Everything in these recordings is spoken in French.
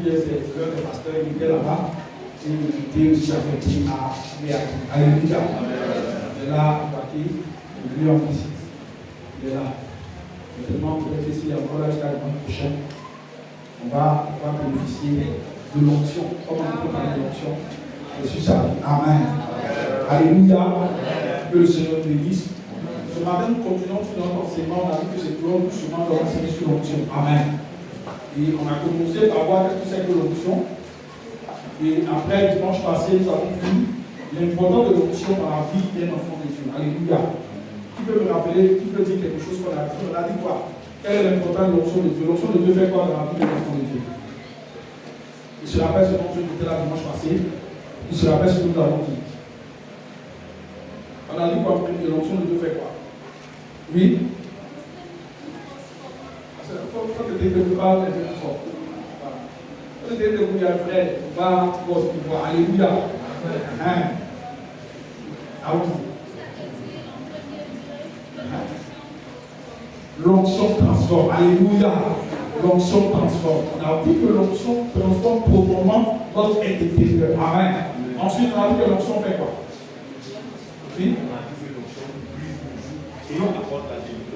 hier, c'est l'un des pasteurs, il était là-bas. Et il était aussi affecté à Méac. Alléluia. Il est là, il est venu en visite. Il est là. Maintenant, peut-être s'il est encore là jusqu'à la semaine prochaine, on va bénéficier de l'onction. Comme on peut parler de l'onction, Jésus s'arrête. Amen. Alléluia. Que le Seigneur nous bénisse. Ce matin, nous continuons sur notre enseignement. On a vu que c'est toujours souvent d'enseigner sur l'onction. Amen. Et on a commencé par voir qu'est-ce que c'est que l'onction. Et après, dimanche passé, nous avons vu l'importance de l'onction dans la vie d'un enfant de Dieu. Alléluia. Qui peut me rappeler, qui peut dire quelque chose qu'on a dit? On a dit quoi? Quelle est l'importance de l'onction de Dieu? L'onction de Dieu fait quoi dans la vie d'un enfant de Dieu? Il se rappelle ce dont Dieu était là dimanche passé. Il se rappelle ce que nous avons dit. On a dit quoi? L'onction de Dieu fait quoi? Oui? Il faut que tu te parles un peu plus fort. Il faut que tu te parles, frère. Va, alléluia. L'onction transforme. Alléluia. L'onction transforme. On a dit que l'onction transforme profondément notre intérieur. Amen. Ensuite, on a dit que l'onction fait quoi? Oui?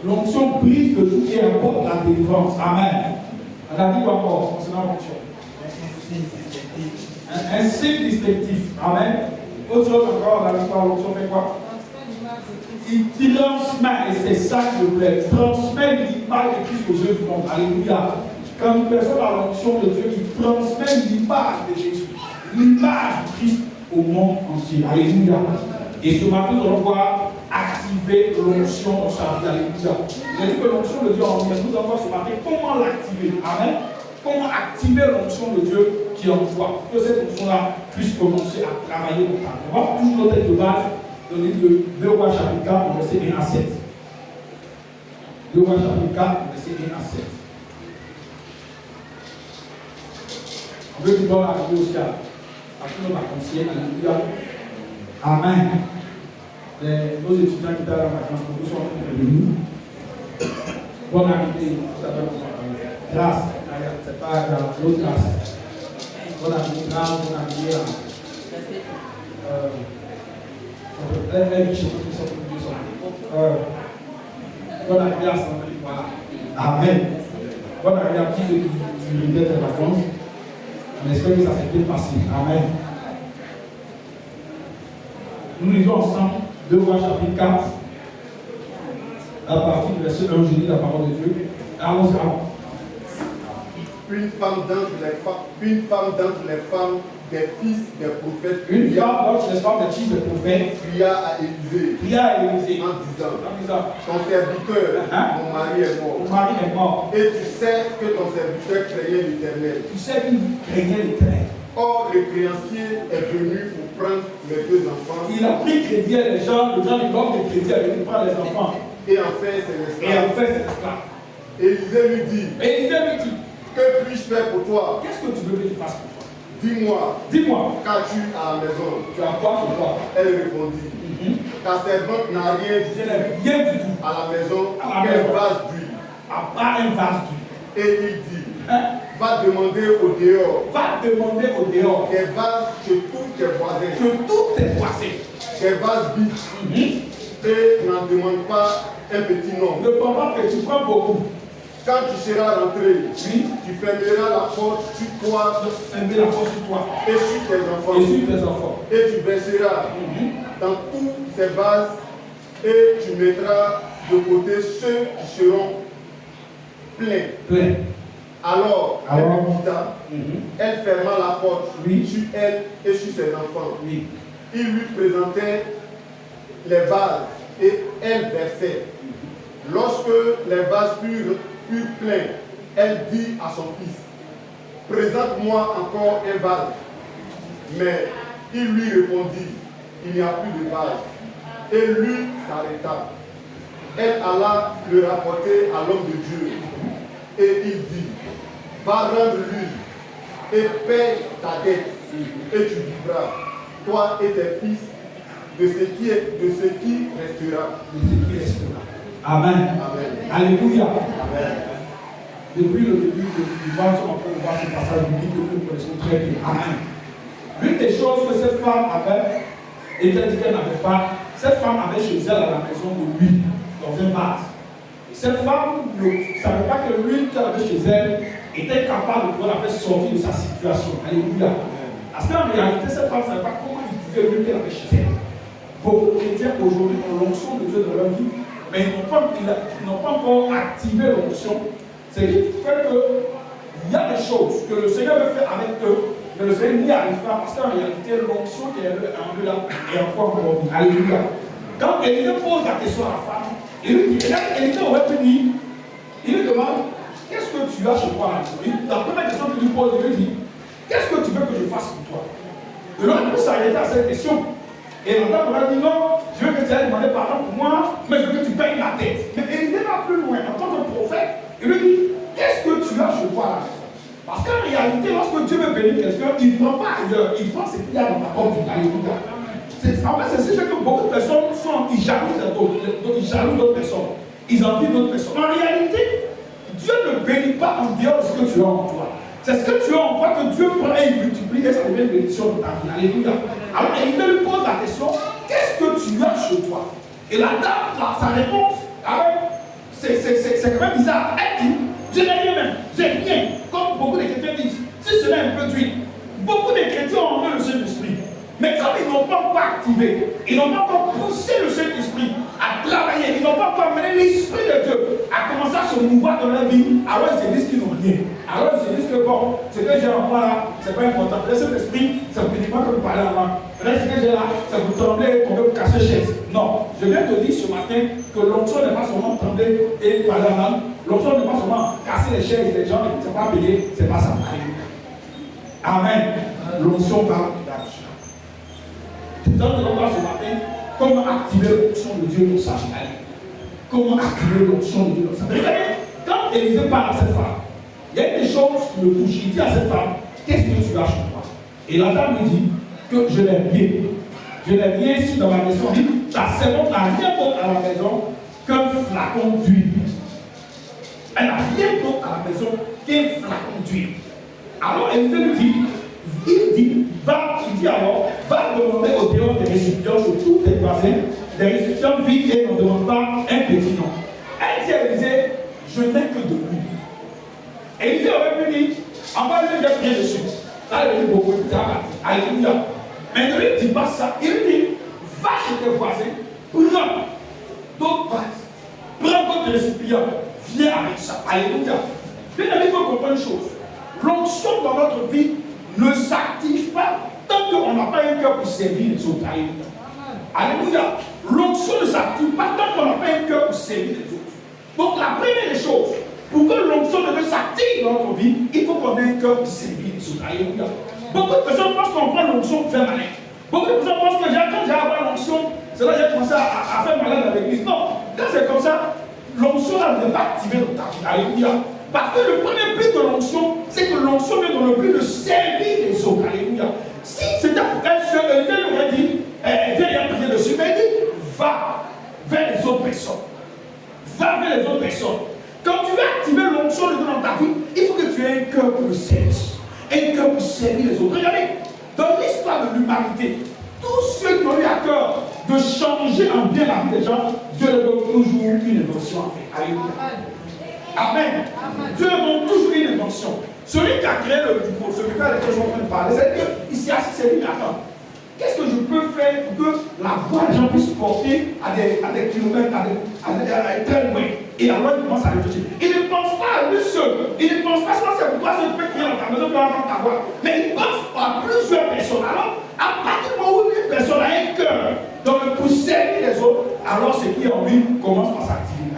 L'onction brise le tout et apporte la délivrance. Amen. On a dit quoi encore concernant l'onction? Un signe distinctif. Amen. Autre chose encore, on a dit quoi? L'onction fait quoi? Il transmet, et c'est ça qui me plaît, transmet l'image de Christ aux yeux du monde. Alléluia. Quand une personne a l'onction de Dieu, il transmet l'image de Jésus, l'image de Christ au monde entier. Alléluia. Et ce matin, nous allons voir activer l'onction dans sa vie. Alléluia. J'ai dit que l'onction de Dieu en nous, nous allons voir ce matin comment l'activer. Amen. Comment activer l'onction de Dieu qui est en toi. Que cette onction-là puisse commencer à travailler dans ta vie. On va toujours notre tête de base dans le livre de 2 Rois chapitre 4, verset 1 à 7. 2 Rois chapitre 4, verset 1 à 7. On veut pouvoir arriver aussi à tous nos vacanciers. Alléluia. Amen. Nos étudiants qui étaient à la vacance, nous sommes venus. Bonne arrivée. Ça s'appelle grâce. C'est pas l'autre grâce. Bonne arrivée, grâce, bonne arrivée. Bonne arrivée à Saint-Denis. Voilà. Amen. Bonne arrivée à tous ceux qui étaient de vacances. On espère que ça s'est bien passé. Amen. Nous lisons ensemble 2 Rois chapitre 4, à partir du verset 1, je lis la parole de Dieu. Allons-y. Une femme d'entre les femmes des fils des prophètes. Une femme d'entre les femmes des fils des prophètes pria à Élisée. En disant, ton serviteur, mon mari est mort. Mon mari est mort. Et tu sais que ton serviteur craignait l'Éternel. Tu sais qu'il craignait l'Éternel. Or, le créancier est venu pour prendre mes 2 enfants. Il a pris crédit à les gens, le gens du l'homme de crédit est venu prendre les enfants. Et en fait, c'est l'esclave. Élisée lui dit, que puis-je faire pour toi? Qu'est-ce que tu veux que je fasse pour toi? Dis-moi, qu'as-tu à la maison? Tu as quoi pour toi? Elle répondit, ta servante n'a rien du tout à la maison, qu'un vase d'huile. À part un vase d'huile. Et il dit, va demander au dehors des vases chez tous tes voisins. Des vases vides. Et n'en demande pas un petit nombre. Ne prends pas que tu prends beaucoup. Quand tu seras rentré, tu fermeras la porte sur toi. Fermer la porte sur toi. Et sur tes enfants. Et tu verseras dans tous ces vases et tu mettras de côté ceux qui seront pleins. Alors elle quitta. Elle ferma la porte sur elle et sur ses enfants. Il lui présentait les vases et elle versait. Lorsque les vases furent pleins, elle dit à son fils, présente-moi encore un vase. Mais il lui répondit, il n'y a plus de vase. Et lui s'arrêta. Elle alla le rapporter à l'homme de Dieu. Et il dit, va rendre l'huile et paie ta dette, et tu vivras, toi et tes fils, de ce qui restera. Amen. Amen. Alléluia. Amen. Depuis le début du vent, nous sommes en train de voir ce passage biblique que nous connaissons très bien. Amen. L'une des choses que cette femme avait, et qu'elle dit qu'elle n'avait pas, cette femme avait chez elle à la maison de l'huile, dans un vase. Et cette femme ne savait pas que l'huile qu'elle avait chez elle était capable de pouvoir la faire sortir de sa situation. Alléluia. Parce qu'en réalité, cette femme ne savait pas comment utiliser l'huile qu'elle avait chez elle. Beaucoup de chrétiens aujourd'hui ont l'onction de Dieu dans leur vie, mais ils n'ont pas encore activé l'onction. C'est qui fait qu'il y a des choses que le Seigneur veut faire avec eux, mais le Seigneur n'y arrive pas parce qu'en réalité, l'onction qui est en eux là est encore en vie. Alléluia. Quand Élisée pose la question à la femme, il lui dit, Élisée aurait pu dire, il lui demande, qu'est-ce que tu as chez toi là? La première question qu'il lui pose, il lui dit, qu'est-ce que tu veux que je fasse pour toi? Et l'autre peut s'arrêter à cette question. Et l'autre aurait dit, non, je veux que tu ailles demander pardon pour moi, mais je veux que tu payes ma dette. Mais Élisée va plus loin, en tant que prophète, il lui dit, qu'est-ce que tu as chez toi là? Parce qu'en réalité, lorsque Dieu veut bénir quelqu'un, il ne prend pas ailleurs, il prend ce qu'il y a dans ta porte. Alléluia. En fait, c'est ce que beaucoup de personnes ils jalousent d'autres personnes. Ils envient d'autres personnes. En réalité, Dieu ne bénit pas en dehors de ce que tu as en toi. C'est ce que tu as en toi que Dieu prend et il multiplie et ça devient une bénédiction dans ta vie. Alléluia. Alors, il lui pose la question, qu'est-ce que tu as chez toi? Et la dame, sa réponse, c'est quand même bizarre. Elle dit, je n'ai rien même, j'ai rien. Comme beaucoup de chrétiens disent, si ce n'est un peu d'huile. Beaucoup de chrétiens ont enlevé le Saint-Esprit. Mais comme ils n'ont pas encore activé, ils n'ont pas encore poussé le Saint-Esprit à travailler, ils n'ont pas encore amené l'Esprit de Dieu à commencer à se mouvoir dans leur vie, alors ils se disent qu'ils n'ont rien. Alors ils se disent que bon, ce que j'ai en moi là, c'est pas important. Le Saint-Esprit, ça ne me dit pas que vous parlez en langue. Ce que j'ai là, ça vous trembler qu'on veut vous casser chaise. Non, je viens te dire ce matin que l'onction n'est pas seulement trembler et parler en langue. L'onction n'est pas seulement casser les chaises des gens qui ne sont pas payés, c'est pas ça. Amen. L'onction parle là-dessus. Nous allons voir ce matin comment activer l'onction de Dieu dans sa vie. Comment activer l'onction de Dieu dans sa vie. Regardez, quand Élisée parle à cette femme, il y a des choses qui le touchent. Il dit à cette femme, qu'est-ce que tu as chez toi? Et la dame lui dit que je l'ai bien. Je l'ai bien ici dans ma maison. Il dit, ta servante n'a rien d'autre à la maison qu'un flacon d'huile. Elle n'a rien d'autre à la maison qu'un flacon d'huile. Alors Élisée lui dit, il dit alors, va demander au dehors des récipients de tous tes voisins, des récipients vides et ne demande pas un petit nom. Elle dit à Élisée, je n'ai que de lui. Élisée aurait pu dire, en bas, il a bien dessus. Ça, il a dit beaucoup de temps. Alléluia. Mais ne lui dis pas ça. Il lui dit, va chez tes voisins, prends d'autres vases, prends d'autres récipients, viens avec ça. Alléluia. Bien aimé, il faut comprendre une chose. L'onction dans notre vie ne s'active pas tant qu'on n'a pas un cœur pour servir les autres. Alléluia. L'onction ne s'active pas tant qu'on n'a pas un cœur pour servir les autres. Donc la première des choses, pour que l'onction de Dieu s'active dans notre vie, il faut qu'on ait un cœur pour servir les autres. Alléluia. Beaucoup de personnes pensent qu'on prend l'onction pour faire malin. Beaucoup de personnes pensent que quand j'ai avoir l'onction, c'est là que j'ai commencé à faire malin dans l'église. Non, quand c'est comme ça, l'onction n'est pas activée dans ta vie. Alléluia. Parce que le premier but de l'onction, c'est que l'onction vient dans le but de servir les autres. Alléluia. Si c'était pour elle seule, elle aurait dit, viens prier dessus, mais elle dit, va vers les autres personnes. Va vers les autres personnes. Quand tu veux activer l'onction de Dieu dans ta vie, il faut que tu aies un cœur pour le service. Un cœur pour servir les autres. Regardez, dans l'histoire de l'humanité, tous ceux qui ont eu à cœur de changer en bien la vie des gens, Dieu leur donne toujours une invention à faire. Alléluia. Amen. Dieu donne toujours une invention. Celui qui a créé le micro, celui qui a les choses en train de parler, c'est qu'il s'est assis, c'est lui qui attend. Qu'est-ce que je peux faire pour que la voix des gens puisse porter à des kilomètres, à très loin? Et alors il commence à réfléchir. Il ne pense pas à lui seul. Il ne pense pas seulement c'est pour toi, c'est peut crier dans ta maison, tu vas entendre ta voix. Mais il pense à plusieurs personnes. Alors, à partir du moment où une personne a un cœur pour servir les autres, alors ce qui est en lui commence par s'activer.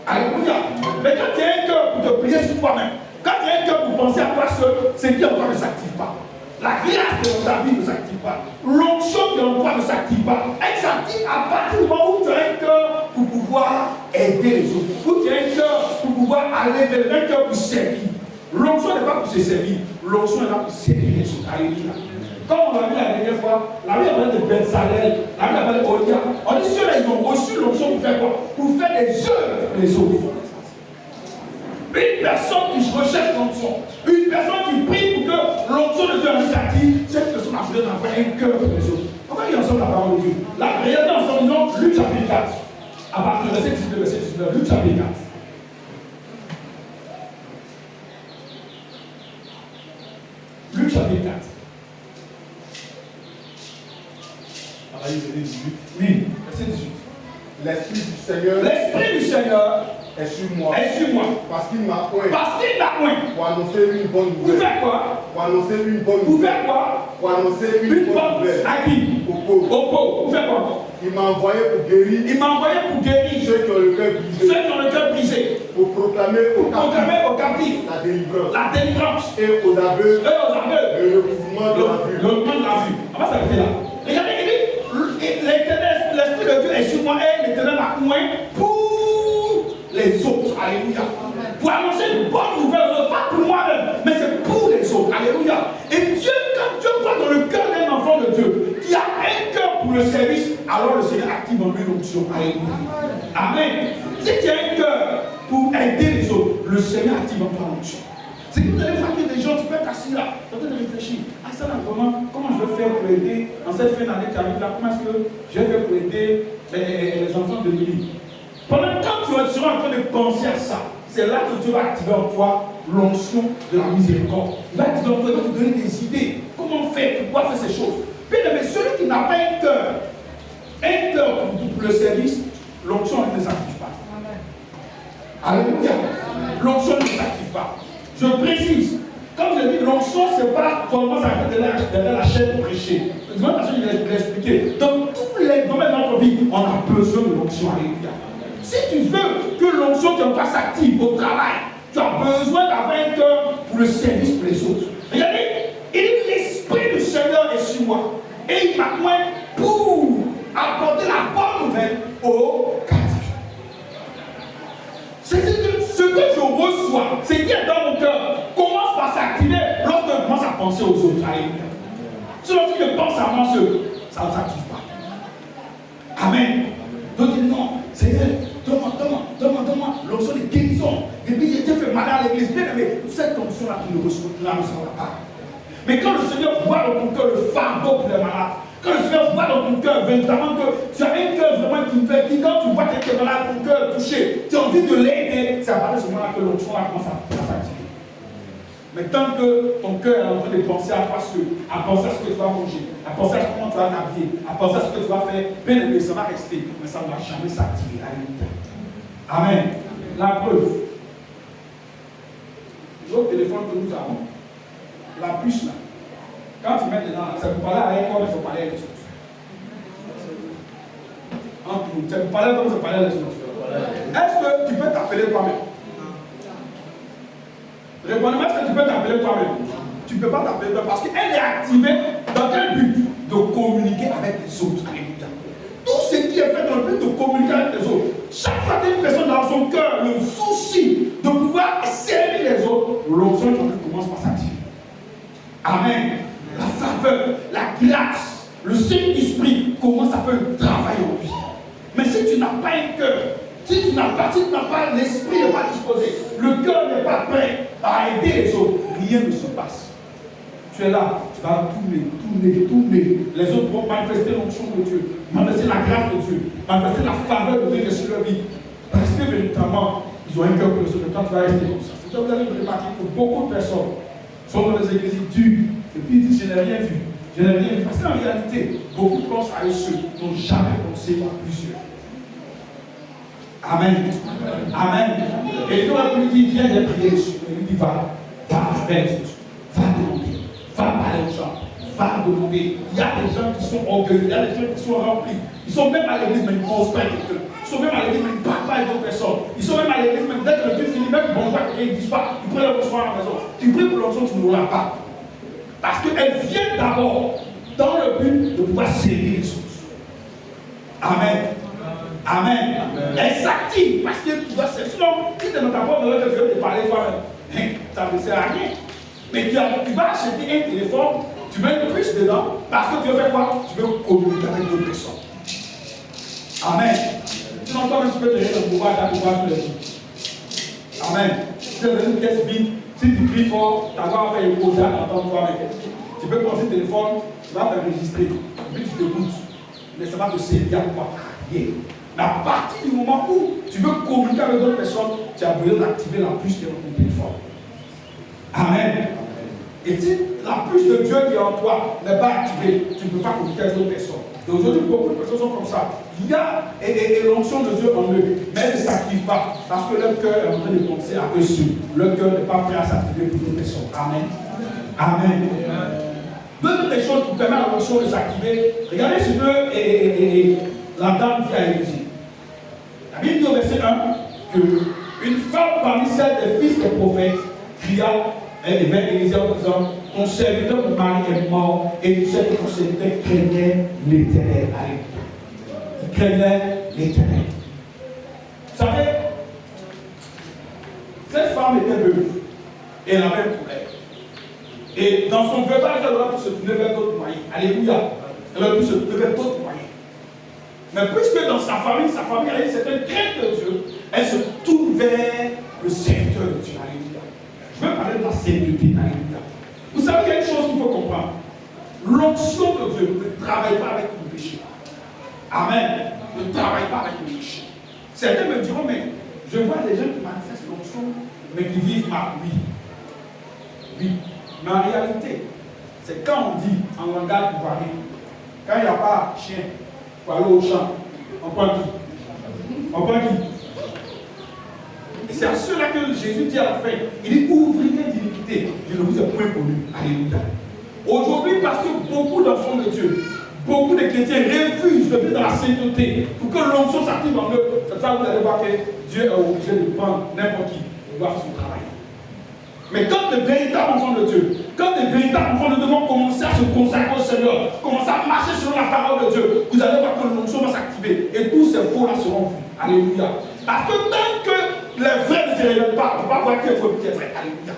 Alléluia. Mais quand tu as un cœur pour te prier sur toi-même, quand tu as un cœur pour penser à toi seul, ce qui en toi ne s'active pas. La grâce de ta vie ne s'active pas. L'onction qui en toi ne s'active pas. Elle s'active à partir du moment où tu as un cœur pour pouvoir aider les autres. Où tu as un cœur pour pouvoir aller vers un cœur pour servir. L'onction n'est pas pour se servir. L'onction est là pour servir les autres. Alléluia. Comme on l'a vu la dernière fois, la Bible parle de Bezalel, la Bible parle de Olia. On dit ceux-là, ils ont reçu l'onction pour faire quoi? Pour faire des œuvres les autres. Une personne qui recherche l'onction, une personne qui prie pour que l'onction de Dieu en lui s'active, cette personne a besoin d'avoir un cœur pour les autres. Pourquoi il y a ensemble la parole de Dieu? La prière ensemble, disons, Luc chapitre 4. À partir du verset 19, verset 19, Luc chapitre 4. Luc chapitre 4. Ah, il est 18. Oui, verset 18. L'Esprit du Seigneur est sur moi. Parce qu'il m'a oint. Pour annoncer une bonne nouvelle. Pour annoncer une bonne nouvelle. Pour annoncer une bonne nouvelle. À qui? Aux pauvres. Aux pauvres. Vous faites quoi? Il m'a envoyé pour guérir. Ceux qui ont le cœur brisé. Pour proclamer aux captifs la délivrance. Et aux aveugles. Le recouvrement de la vue. On va s'arrêter là. Regardez, l'Esprit de Dieu est sur moi et l'Éternel m'a oint pour les autres. Alléluia. Pour annoncer une bonne nouvelle, pas pour moi-même, mais c'est pour les autres. Alléluia. Et Dieu, quand Dieu voit dans le cœur d'un enfant de Dieu qui a un cœur pour le service, alors le Seigneur active en lui l'onction. Alléluia. Amen. Si tu as un cœur pour aider les autres, le Seigneur active en toi l'onction. C'est que vous allez voir que des gens, tu peux être assis là, tu es en train de réfléchir. Ah, ça là, comment je vais faire pour aider dans cette fin d'année qui arrive là? Comment est-ce que je vais faire pour aider les enfants de l'île? Pendant quand tu seras en train de penser à ça, c'est là que Dieu va activer en toi l'onction de la miséricorde. Il va activer en toi, il va te donner des idées. Comment faire, pourquoi faire ces choses? Bien, mais celui qui n'a pas un cœur pour le service, l'onction ne s'active pas. Alléluia. L'onction ne s'active pas. Je précise, comme je dis, l'onction, ce n'est pas seulement ça derrière la chaîne pour prêcher. De toute façon, je vais l'expliquer. Dans tous les domaines de notre vie, on a besoin de l'onction. Alléluia. Si tu veux que l'onction de toi s'active au travail, tu as besoin d'avoir un cœur pour le service pour les autres. Regardez, il dit l'Esprit du Seigneur est sur moi. Et il m'a oint pour apporter la bonne nouvelle aux captifs. Ce que je reçois, ce qui est dans mon cœur, commence par s'activer lorsque je commence à penser aux autres. Alléluia. Si lorsque je pense à moi seul, ça ne s'active pas. Amen. Donc il dit non, Seigneur, donne-moi l'onction de guérison. Et puis Dieu fait mal à l'église. Mais cette onction-là, tu ne recevras pas. Mais quand le Seigneur voit dans ton cœur le fardeau pour les malades, quand le Seigneur voit dans ton cœur véritablement que tu as un cœur vraiment qui fait, quand tu vois quelqu'un malade, ton cœur touché, tu as envie de l'aider, c'est à partir de ce moment-là que l'onction commence à s'activer. Mais tant que ton cœur est en train de penser à toi seul, à penser à ce que tu vas manger, à penser à comment tu vas t'habiller, à penser à ce que tu vas faire, bien aimé, ça va rester, mais ça ne va jamais s'activer. Alléluia. Amen. La preuve. L'autre téléphone que nous avons, la puce là, quand tu mets dedans, ça peut parler à un corps, il faut parler avec les autres. Entre nous, ça peut parler comme ça parler avec les autres. Est-ce que tu peux t'appeler toi-même? Répondez-moi, est-ce que tu peux t'appeler toi-même? Tu ne peux pas t'appeler toi parce qu'elle est activée dans quel but? De communiquer avec les autres. Alléluia. Tout ce qui est fait dans le but de communiquer avec les autres. Chaque fois qu'une personne dans son cœur le souci de pouvoir servir les autres, l'onction commence par s'activer. Amen. La faveur, la grâce, le Saint-Esprit commence à faire le travail en lui. Mais si tu n'as pas un cœur, si tu n'as pas l'esprit n'est pas disposé, le cœur n'est pas prêt à aider les autres, rien ne se passe. Tu es là, tu vas tourner. Les autres vont manifester l'onction de Dieu, manifester la grâce de Dieu, manifester la faveur de Dieu sur leur vie. Parce que véritablement, ils ont un cœur pour les autres. Quand tu vas rester comme ça, c'est ça que vous allez remarquer que beaucoup de personnes sont dans les églises dures, et puis ils disent je n'ai rien vu. Je n'ai rien vu. Parce qu'en réalité, beaucoup pensent à eux seuls, n'ont jamais pensé à plusieurs. Amen. Amen. Et quand la dit viens de prier, il lui dit va avec les autres, va demander, va parler aux gens, va demander. Il y a des gens qui sont orgueilleux, il y a des gens qui sont remplis. Ils sont même à l'église, mais ils ne pensent pas à quelqu'un. Ils sont même à l'église, mais ils ne parlent pas à d'autres personnes. Ils sont même à l'église, mais dès que le Dieu finit, même bonjour à quelqu'un, ils ne disent pas, ils prennent le soir à la maison. Tu pries pour l'onction, tu ne l'auras pas. Parce qu'elle vient d'abord dans le but de pouvoir servir les autres. Amen. Amen. Elle s'active parce que tu dois servir. Sinon, si tu ne t'as pas besoin de parler toi-même, ça ne sert à rien. Mais tu vas acheter un téléphone, tu mets une puce dedans, parce que tu veux faire quoi? Tu veux communiquer avec d'autres personnes. Amen. Sinon, toi, tu peux te donner le pouvoir tous les jours. Amen. Si tu es dans une pièce vide, si tu cries fort, ta voix va faire écho, tu vas entendre toi avec elle. Tu peux prendre ce téléphone, tu vas t'enregistrer, puis tu te goûtes. Mais ça va te servir à quoi? Mais à partir du moment où tu veux communiquer avec d'autres personnes, tu as besoin d'activer la puce qui est dans ton téléphone. Amen. Et si la puce de Dieu qui est en toi n'est pas activée, tu ne peux pas communiquer avec d'autres personnes. Et aujourd'hui, beaucoup de personnes sont comme ça. Il y a l'onction de Dieu en eux, mais elles ne s'activent pas parce que leur cœur est en train de penser à eux seuls. Leur cœur n'est pas prêt à s'activer pour d'autres personnes. Amen. Amen. Deux des choses qui permettent à l'onction de s'activer. Regardez ce que la dame dit à Élisée. La Bible dit au verset 1 qu'une femme parmi celles des fils des prophètes cria vers Élisée en disant: ton serviteur mon mari est mort et tu sais que ton serviteur craignait l'Éternel. Il craignait l'Éternel. Vous savez, cette femme était veuve et elle avait un problème. Et dans son veuvage, elle aurait pu se tourner vers d'autres moyens. Alléluia. Elle aurait pu se tourner vers d'autres moyens. Mais puisque dans sa famille avait une certaine crainte de Dieu, elle se tourne vers le serviteur de Dieu. Alléluia. Je veux parler de la sainteté. Alléluia. Vous savez, il y a une chose qu'il faut comprendre. L'onction de Dieu ne travaille pas avec le péché. Amen. Ne travaille pas avec le péché. Certains me diront, mais je vois des gens qui manifestent l'onction, mais qui vivent mal. Oui. Oui. Mais en réalité, c'est quand on dit en langage ivoirien, quand il n'y a pas chien pour aller au champ, on prend qui? On prend qui? Et c'est à cela que Jésus dit à la fin, il dit: ouvrez d'iniquité, je ne vous ai point connu. Alléluia. Aujourd'hui, parce que beaucoup d'enfants de Dieu, beaucoup de chrétiens refusent de vivre dans la sainteté pour que l'onction s'active en eux, c'est ça que vous allez voir que Dieu est obligé de prendre n'importe qui pour voir son travail. Mais quand les véritables enfants de Dieu, quand les véritables enfants de Dieu vont commencer à se consacrer au Seigneur, commencer à marcher selon la parole de Dieu, vous allez voir que l'onction va s'activer et tous ces faux-là seront vus. Alléluia. Parce que tant que les vrais ne se révèlent pas, on ne peut pas voir qui est faux et qui est vrai. Alléluia.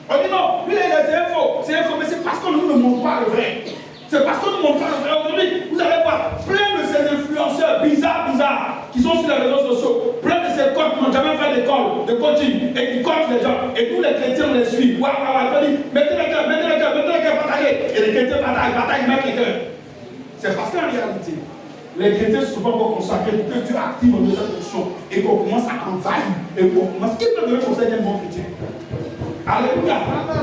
On dit non, lui c'est faux, mais c'est parce que nous ne montrons pas le vrai. C'est parce que nous ne montrons pas le vrai. Aujourd'hui, vous allez voir plein de ces influenceurs bizarres, qui sont sur les réseaux sociaux, plein de ces coachs qui n'ont jamais fait d'école, de coaching, et qui coachent les gens. Et nous, les chrétiens, on les suit. On dit, mettez les cœurs, bataillez. Et les chrétiens bataillent, mettent les cœurs. C'est parce qu'en réalité, les chrétiens ne sont pas encore consacrés pour que Dieu active en nous cette fonction et qu'on commence à envahir. Et qu'on commence. Qui peut donner conseil d'un bon chrétien? Alléluia.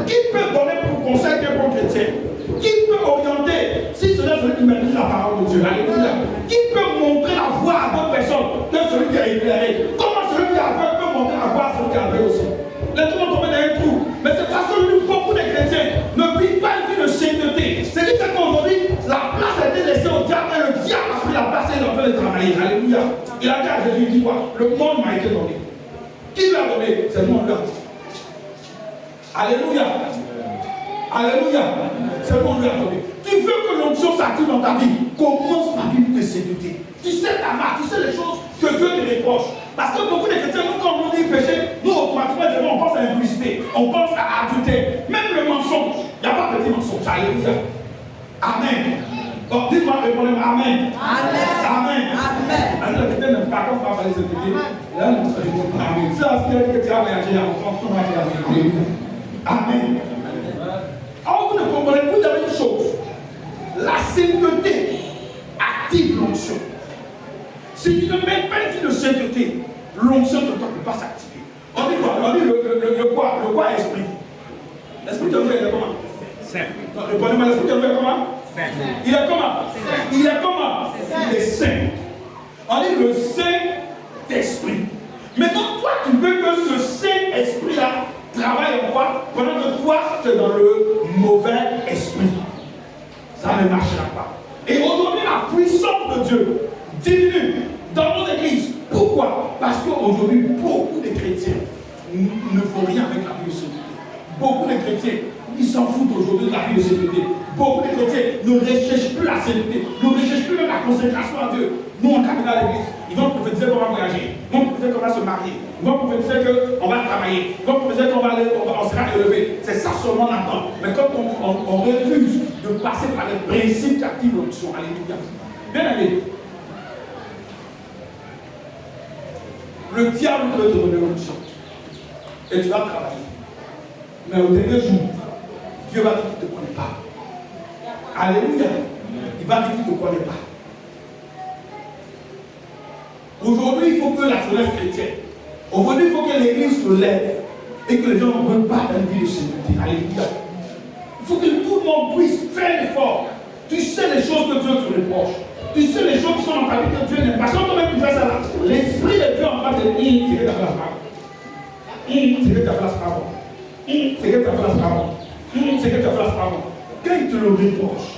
Qui peut donner pour conseil d'un bon chrétien? Qui peut orienter, si ce n'est celui qui maîtrise la parole de Dieu? Alléluia. Qui peut montrer la voie à d'autres personnes que celui qui est éclairé? Comment celui qui est aveugle peut montrer la voie à celui qui est aveugle aussi? Les gens vont tomber dans un trou. Mais c'est parce que beaucoup de chrétiens ne vivent pas une vie de sainteté. C'est-à-dire qu'aujourd'hui, la place a été laissée au diable et le diable a pris la place et il est en train de travailler. Alléluia. Il a dit à Jésus, il dit quoi? Le monde m'a été donné. Qui lui a donné? C'est le monde-là. Alléluia. Alléluia. C'est le monde lui a donné. Tu veux que l'onction s'active dans ta vie? Commence par vivre de sainteté. Tu sais ta marque, tu sais les choses que Dieu te reproche. Parce que beaucoup de chrétiens, nous, quand on dit péché, nous, automatiquement, on pense à l'impudicité, on pense à adultère. Même le mensonge, il n'y a pas de petit mensonge. Alléluia. Amen. Donc, dites-moi, répondez-moi, Amen. Amen. Amen. Amen. Alors, le chrétien n'aime pas quand on va parler de sainteté. Là, nous répondons Amen. C'est ce qui est que tu as voyagé, on pense qu'on va faire. Alléluia. Amen. Alors, vous ne comprenez plus de une chose. La sainteté active l'onction. Si tu ne mets pas une vie de sainteté, l'onction de toi ne peut pas s'activer. On dit quoi? On dit le quoi est esprit. L'esprit de Dieu est comment? Saint. Répondez-moi, l'esprit de Dieu est comment? Saint. Il est comment? Il est comment? Il est saint. On dit le Saint-Esprit. Maintenant, toi, tu veux que ce Saint-Esprit-là travaille en quoi? Pendant que toi, tu es dans le mauvais esprit. Ça ne marchera pas. Et aujourd'hui, la puissance de Dieu diminue dans nos églises. Pourquoi? Parce qu'aujourd'hui, beaucoup de chrétiens ne font rien avec la vie de sainteté. Beaucoup de chrétiens, ils s'en foutent aujourd'hui de la vie de sainteté. Beaucoup de chrétiens ne recherchent plus la sainteté, ne recherchent plus même la consécration à Dieu. Nous, on caminne à l'église, ils vont prophétiser qu'on va voyager, ils vont prophétiser qu'on va se marier, ils vont prophétiser qu'on va travailler, ils vont prophétiser qu'on sera élevé. C'est ça seulement là-dedans. Mais quand on refuse de passer par les principes qui activent l'onction, alléluia. Bien aimé, le diable peut te donner l'onction. et tu vas travailler. Mais au dernier jour, Dieu va dire qu'il ne te connaît pas. Alléluia. Il va dire qu'il ne te connaît pas. Aujourd'hui, il faut que la jeunesse chrétienne, aujourd'hui, il faut que l'église se lève et que les gens repartent une vie de sainteté. Alléluia. Il faut que tout le monde puisse faire l'effort. Tu sais les choses que Dieu te reproche. Tu sais les choses qui sont dans ta vie que Dieu n'aime pas. Quand toi-même tu fais ça là, l'esprit de Dieu en face de lui, c'est que ta place parole. C'est que ta place parole. C'est que ta place parole. C'est que ta place parole. Quand il te le reproche,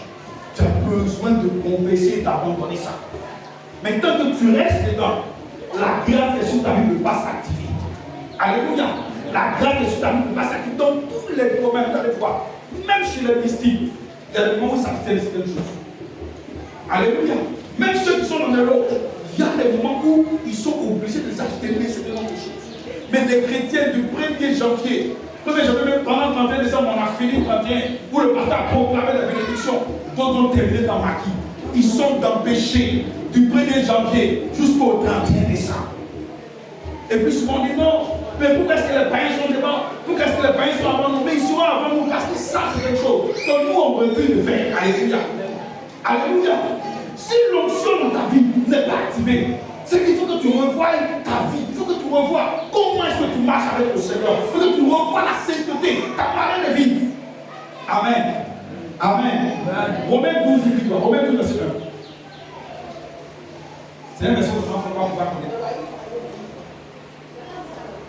tu as besoin de confesser et d'abandonner ça. Mais tant que tu restes dedans, la grâce est sur ta vie ne peut pas s'activer. Alléluia. La grâce est sur ta vie ne peut pas s'activer. Dans tous les domaines, vous allez voir, même chez les mystiques, il y a des moments où ça fait certaines choses. Alléluia. Même ceux qui sont dans les loges, il y a des moments où ils sont obligés de s'abstenir certaines choses. Mais les chrétiens du 1er janvier, même pendant le 31 décembre, on a fini le 31, où le pasteur a proclamé la bénédiction, d'autres ont terminé dans ma vie. Ils sont dans le péché du 1er janvier jusqu'au 31 décembre. Et puis souvent on dit non, mais pourquoi est-ce que les païens sont devant? Pourquoi est-ce que les païens sont avant nous? Mais ils seront avant nous parce que ça c'est quelque chose que nous on refuse de faire. Alléluia. Alléluia. Si l'onction dans ta vie n'est pas activée, c'est qu'il faut que tu revoies ta vie. Il faut que tu revoies comment est-ce que tu marches avec le Seigneur. Il faut que tu revoies la sainteté, ta manière de vivre. Amen. Amen. Romains 12, dit quoi? Romains 12, verset 1. C'est un verset que je ne vais pas pouvoir connaître.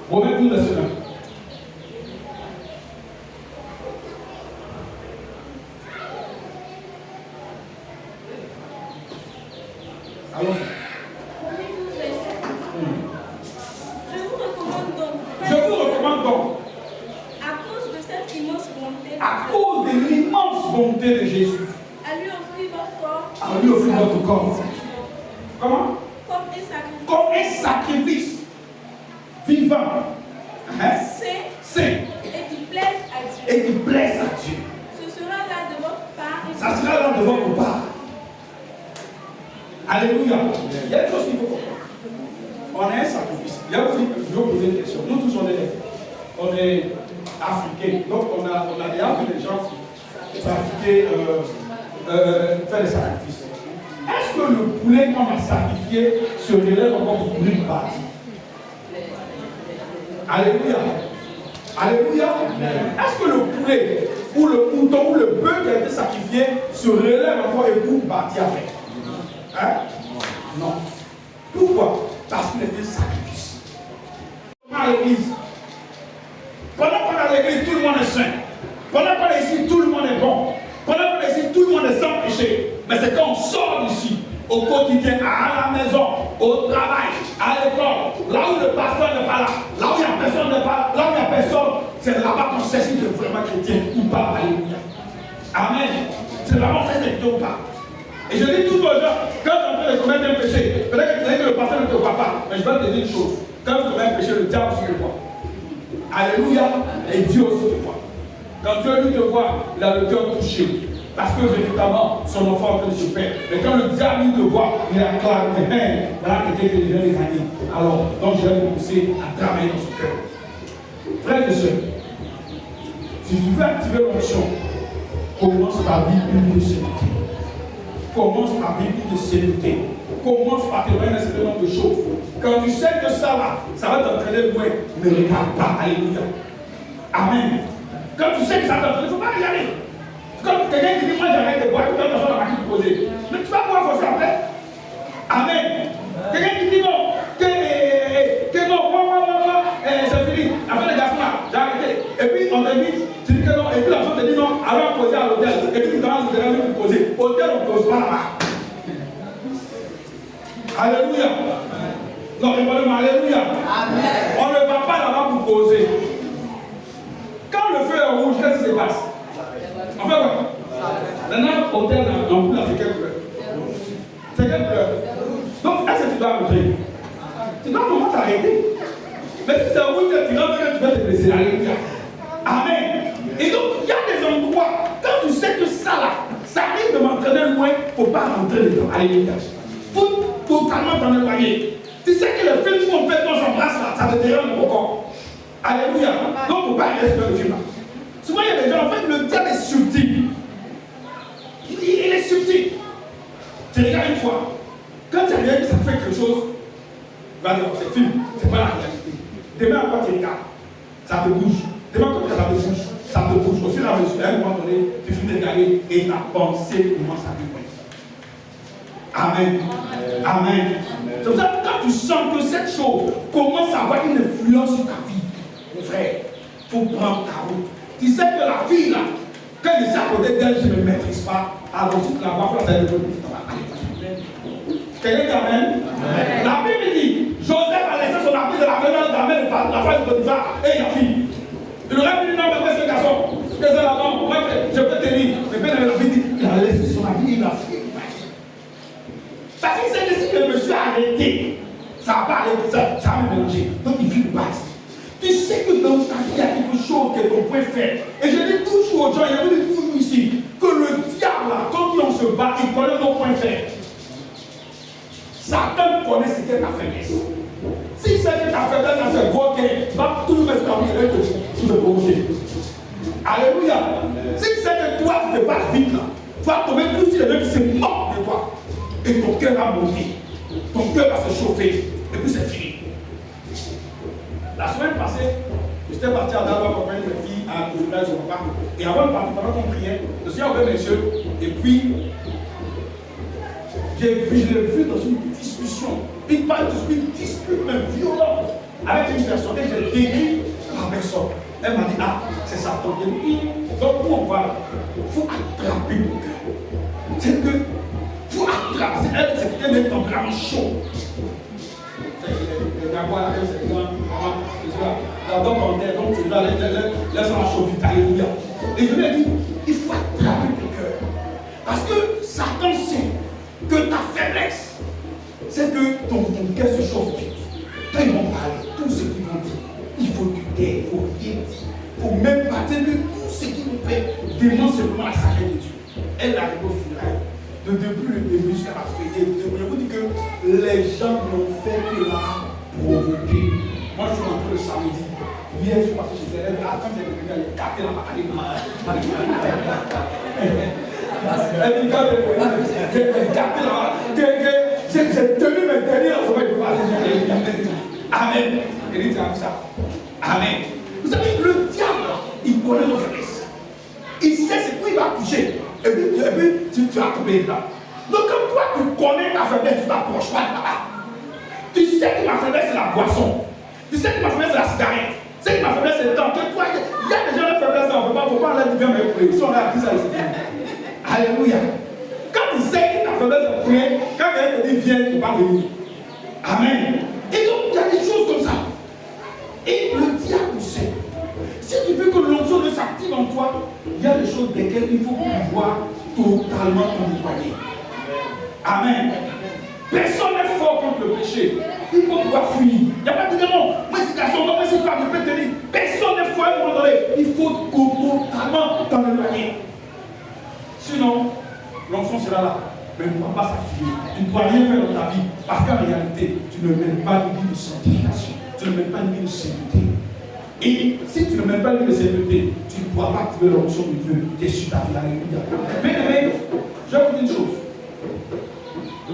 Romains 12, verset 1. Allons-y. Je vous recommande donc, à cause de cette immense bonté, à cause de l'immense bonté de Jésus, à lui offrir votre corps, à lui offrir votre corps. Comment? comme un sacrifice sacrifice vivant, saint et qui plaise à Dieu. Et qui plaise à Dieu. Ce sera là de votre part. Ça sera là de votre part. Alléluia. Il y a une chose qu'il faut comprendre. On a un sacrifice. Il y a aussi, je vais vous poser une question. Nous tous, on est africains. Donc, on a déjà vu des gens pratiquer, faire des sacrifices. Est-ce que le poulet qu'on a sacrifié se relève encore pour une partie? Alléluia. Alléluia. Est-ce que le poulet ou le mouton ou le bœuf qui a été sacrifié se relève encore et pour une partie après? Hein? Non. Pourquoi? Parce qu'il était sacrifice. À l'église. Pendant qu'on est à l'église, tout le monde est saint. Pendant qu'on est ici, tout le monde est bon. Pendant qu'on est ici, tout le monde est sans péché. Mais c'est quand on sort d'ici, au quotidien, à la maison, au travail, à l'école, là où le pasteur n'est pas là, là où il n'y a personne n'est pas là, là où il n'y a personne, c'est là-bas qu'on sait si tu es vraiment chrétien ou pas. Alléluia. Amen. C'est là-bas qu'on sait si tu es ou pas. Et je dis toujours aux gens, quand tu es en train de commettre un péché, peut-être que tu sais que le pasteur ne te voit pas, mais je vais te dire une chose. Quand tu commets un péché, le diable aussi te voit. Alléluia. Et Dieu aussi te voit. Quand Dieu lui te voit, il a le cœur touché. Parce que véritablement, son enfant est en train de se perdre. Mais quand le diable lui te voit, il acclame, mais voilà quelqu'un qui vient de gagner. Alors, donc je vais commencer à travailler dans son cœur. Frères et sœurs, si tu veux activer l'onction, commence par vivre une vie de sainteté. Commence par vivre une vie de sainteté. Commence par témoigner un certain nombre de choses. Quand tu sais que ça va t'entraîner loin, ne regarde pas. Alléluia. Amen. Quand tu sais que ça t'entraîne, il ne faut pas regarder. Comme quelqu'un qui dit, moi j'arrête de boire, tout le monde va te poser. Mais tu vas boire forcément après. Amen. Quelqu'un qui dit non, que non, moi, c'est fini. Après les garçons là, j'ai arrêté. Et puis on te dit, tu dis que non, et puis la personne te dit non, allons poser à l'hôtel. Et puis tu commences à te poser. Hôtel, on ne pose pas là-bas. Alléluia. Non, répondez-moi, alléluia. Amen. On ne va pas là-bas pour poser. Quand le feu est rouge, qu'est-ce qui se passe? En fait, quoi? Maintenant, hôtel, l'ampoule, c'est quelle couleur? C'est quelle couleur? Donc, est-ce que tu dois arrêter? Tu dois comment t'arrêter? Mais si c'est rouge, tu rentres, tu vas te blesser. Alléluia. Amen. Et donc, il y a des endroits, quand tu sais que ça là, ça risque de m'entraîner loin, il ne faut pas rentrer dedans. Alléluia. Il faut totalement t'en éloigner. Tu sais que le fait où on fait quand j'embrasse là, ça te dérange mon corps. Alléluia. Donc, il ne faut pas aller sur le film là. Souvent, il y a des gens, en fait, le diable est subtil. Il est subtil. Tu regardes une fois. Quand tu regardes, ça fait quelque chose. Va dire, c'est film, c'est pas la réalité. Demain, quand tu regardes, ça te bouge. Demain, quand tu regardes, ça te bouge. Ça te bouge. Au fur et à mesure, à un moment donné, tu finis de regarder et ta pensée commence à vivre. Amen. Amen. C'est pour ça que quand tu sens que cette chose commence à avoir une influence sur ta vie, mon frère, il faut prendre ta route. Tu sais que la fille là, quand je suis à côté d'elle, je ne me maîtrise pas. Alors si tu la vois, ça va être quelqu'un dit Amen. La Bible dit, Joseph a laissé son appui de la maison d'Amen, la femme de Potiphar et la fille. Il aurait pu dire non, mais c'est ce garçon. Je peux là-bas, moi je peux te dire. Mais bien la Bible dit, il a laissé son appui, il a fui. Parce qu'il s'est dit que je me suis arrêté. Ça va pas aller, ça va me mélanger. Donc il finit de partir. Tu sais que dans ta vie, il y a quelque chose que l'on peut faire. Et je dis toujours aux gens, et je dis toujours ici, que le diable, quand on se bat, il connaît nos points faibles. Satan connaît ce qu'est ta faiblesse. Si c'est que ta faiblesse, ça fait gros que va tout le reste de te provoquer. Alléluia. Si c'est que toi, tu te passes vite là, tu vas tomber tout sur les gens qui se moquent de toi. Et ton cœur va monter. Ton cœur va se chauffer. Et puis c'est fini. La semaine passée, j'étais parti à Dalwa accompagner mes filles à l'hôpital de mon papa. Et avant de partir, pendant qu'on priait, je suis enlevé mes yeux. Et puis, je l'ai vu dans une discussion, une dispute même violente avec une personne. Et j'ai décrit la personne. Elle m'a dit, ah, c'est Satan. Et puis, donc où on va là, il faut attraper ton cœur. C'est que, il faut attraper. Elle, c'est qu'elle est en grand chaud. Les Gabouas, c'est grand. D'abord, on est, donc tu dois laisse en chaud vite. Alléluia. Et je lui ai dit, il faut attraper ton cœur. Parce que Satan sait que ta faiblesse, c'est que ton cœur se chauffe vite. Quand ils vont parler, tout ce qu'ils vont dire, il faut du taire, il faut rien dire. Il faut même pas dire que tout ce qu'ils vont faire démontre simplement la sagesse de Dieu. Elle arrive au funérailles. Depuis le début jusqu'à la fin. Et je vous dis que les gens n'ont fait que la provoquer. Moi, je suis rentré le samedi. Hier, je suis parti chez elle. Quand j'ai venu, elle a capté la maladie. Elle dit, quand j'ai capté la maladie, j'ai tenu mes derniers en sommeil pour parler. Amen. Et il dit ça. Amen. Vous savez, le diable, il connaît nos faiblesses. Il sait ce qu'il va toucher. Et puis tu vas tomber là. Donc, quand toi, tu connais ta faiblesse, tu t'approches pas de là-bas. Tu sais que ma faiblesse, c'est la boisson. Tu sais que ma faiblesse, c'est la cigarette. Tu sais que ma faiblesse, c'est le temps. Que toi, il y a des gens qui ont faiblesse, on ne peut pas aller bien me couler. Si on a appris ça, c'est fini. Alléluia. Quand tu sais que ta faiblesse est coulée, quand quelqu'un te dit viens, tu ne peux pas venir. Amen. Et donc, il y a des choses comme ça. Et le diable sait. Si tu veux que l'onction ne s'active en toi, il y a des choses desquelles il faut pouvoir totalement t'éloigner. Amen. Personne n'est fort contre le péché. Il faut pouvoir fuir. Il n'y a pas de démon. Moi, c'est garçon, moi, c'est femme, je peux te dire. Personne n'est fort à un moment donné. Il faut totalement t'en éloigner. Sinon, l'onction sera là. Mais il ne pourra pas s'activer. Tu ne pourras rien faire dans ta vie. Parce qu'en réalité, tu ne mènes pas une vie de sanctification. Tu ne mènes pas une vie de sainteté. Et si tu ne mènes pas une vie de sainteté, tu ne pourras pas activer l'onction de Dieu qui est sur ta vie. Alléluia. Mais, je vais vous dire une chose. Je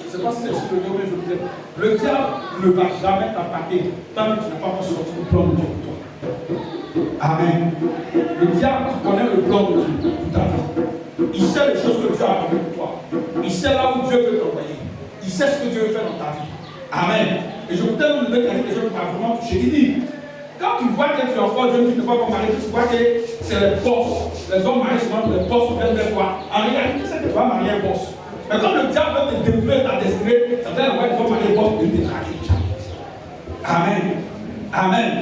ne sais pas si c'est ce que je veux dire. Le diable ne va jamais t'attaquer tant que tu n'as pas sorti le plan de Dieu pour toi. Amen. Le diable connaît le plan de Dieu pour ta vie. Il sait les choses que Dieu a prévues pour toi. Il sait là où Dieu veut t'envoyer. Il sait ce que Dieu veut faire dans ta vie. Amen. Et je voudrais vous donner quelque chose qui m'a vraiment touché. Il dit, quand tu vois que tu es enfant Dieu, tu ne peux pas marier, tu vois que c'est les boss. Les hommes marient souvent les boss, des fois. En réalité, c'est que tu vas marier un boss. Mais quand le diable veut te détruire ta destinée, ça veut dire que tu vas marier un boss et te traquer. Amen. Amen.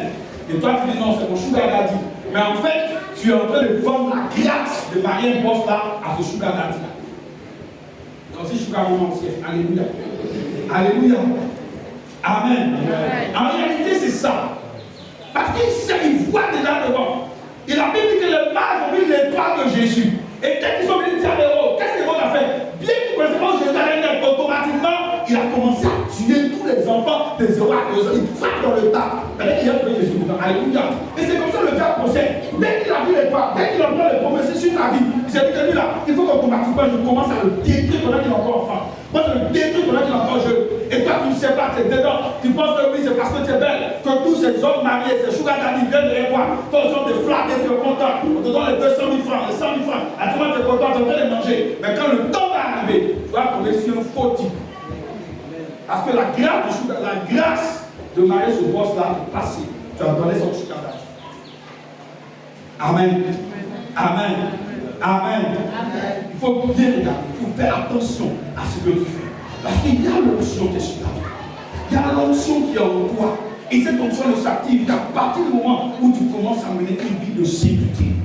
Et toi, tu dis non, c'est mon sugar daddy. Mais en fait, tu es en train de vendre la grâce de marier un boss là à ce sugar daddy là. Donc, si sugar romancier. Alléluia. Alléluia. Amen. En réalité, c'est ça. Parce qu'il sait, il voit déjà devant. Il a même dit que les mages ont mis l'étoile de Jésus. Et dès qu'ils sont venus dire à l'héros, qu'est-ce que l'héros a fait? Bien qu'il connaissait pas Jérusalem, automatiquement, il a commencé à tuer tous les enfants des héros à 2 ans. Il frappe dans le tas. Peut-être qu'il y a trouvé Jésus dedans. Alléluia. Et c'est comme ça le diable procède. Dès qu'il a vu les paroles, dès qu'il entend les prophéties sur ta vie, il s'est dit que lui là, il faut qu'automatiquement je commence à le détruire pendant qu'il est encore enfant. Moi je le détruis pendant qu'il est encore jeune. Et toi tu ne sais pas, tu es dedans. Tu penses que oui, c'est parce que tu es belle, que tous ces hommes mariés, ces sugar daddy viennent derrière toi. Toi ils sont des flattés, tu es content. On te donne les 200 000 francs, les 100 000 francs. À tout le monde tu es content, tu vas les manger. Mais quand le temps va arriver, tu vas tomber sur un faux type. Parce que la grâce de marier ce boss-là est passée. Tu as donné son sugar daddy. Amen. Amen. Amen. Il faut bien regarder, il faut faire attention à ce que tu fais. Parce qu'il y a l'onction qui est sur ta vie. Il y a l'onction qui est en toi. Et cette onction ne s'active qu'à partir du moment où tu commences à mener une vie de sécurité.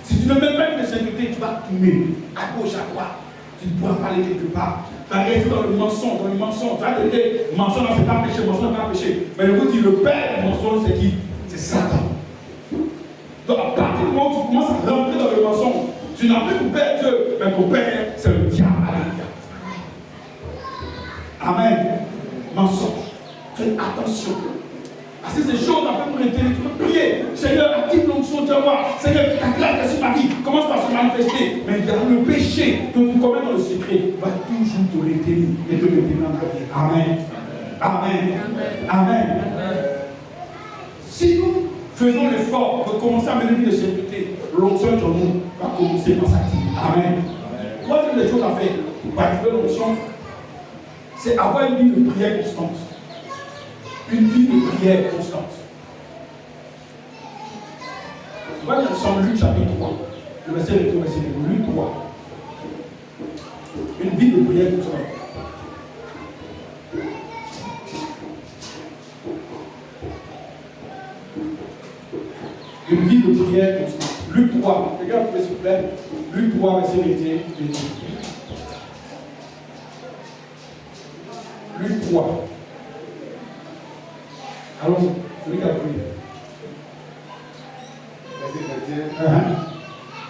Si tu ne mets pas une vie de sécurité, tu vas tourner à gauche, à droite. Tu ne pourras pas aller quelque part. Tu vas rester dans le mensonge, Tu vas te dire, mensonge, c'est pas péché, mensonge, c'est pas péché. Mais je vous dis, le père du mensonge, c'est qui? C'est Satan. Donc à partir du moment où tu commences à rentrer dans le mensonge, tu n'as plus ton père Dieu, mais ton père, c'est le diable. Alléluia. Amen. Mensonge. Fais attention. Parce que ces choses un peu pour l'intérêt, tu peux prier. Seigneur, active l'onction de moi. Seigneur, que ta grâce est sur ma vie. Commence par se manifester. Mais le péché que tu commets dans le secret va toujours te retenir et te maintenir en arrière. Amen. Amen. Amen. Si nous faisons l'effort de commencer à mener une vie de sécurité, l'onction de nous va commencer par s'activer. Amen. Troisième des choses à faire pour activer l'onction, c'est avoir une vie de prière constante. Une vie de prière constante. On va lire ensemble Luc chapitre 3. Le verset 2, Luc 3. Une vie de prière constante. Une vie de prière constante. Luc 3. Regarde, s'il vous plaît. Luc 3, verset 21. Luc 3. Allons-y, celui qui a prié.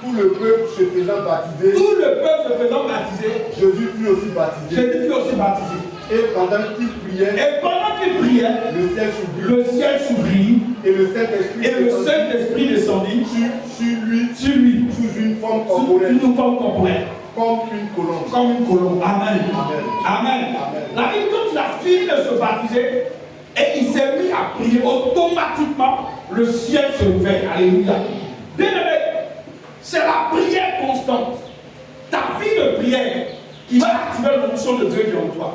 Tout le peuple se faisant baptiser. Tout le peuple se faisant baptiser. Jésus fut aussi baptisé. Jésus fut aussi baptisé. Et pendant qu'il priait, le ciel s'ouvrit. Et le Saint-Esprit descendit sur lui sous une forme corporelle. Comme une colombe. Amen. Amen. La Bible, quand il a fini de se baptiser, et il s'est mis à prier, automatiquement, le ciel se ouvert. Alléluia. Bien aimé, c'est la prière constante. Ta vie de prière qui va activer l'onction de Dieu qui est en toi.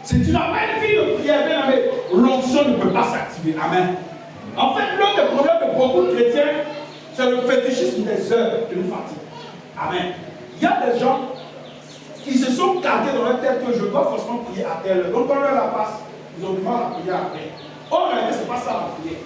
Si tu n'as pas une vie de prière, bien aimé, l'onction ne peut pas s'activer. Amen. En fait, l'un des problèmes de beaucoup de chrétiens, c'est le fétichisme des heures qui nous fatigue. Amen. Il y a des gens qui se sont gardés dans leur tête que je dois forcément prier à telle heure. Donc quand l'heure la passe, ils ont du mal à prier après. Or, en réalité, ce n'est pas ça la prière.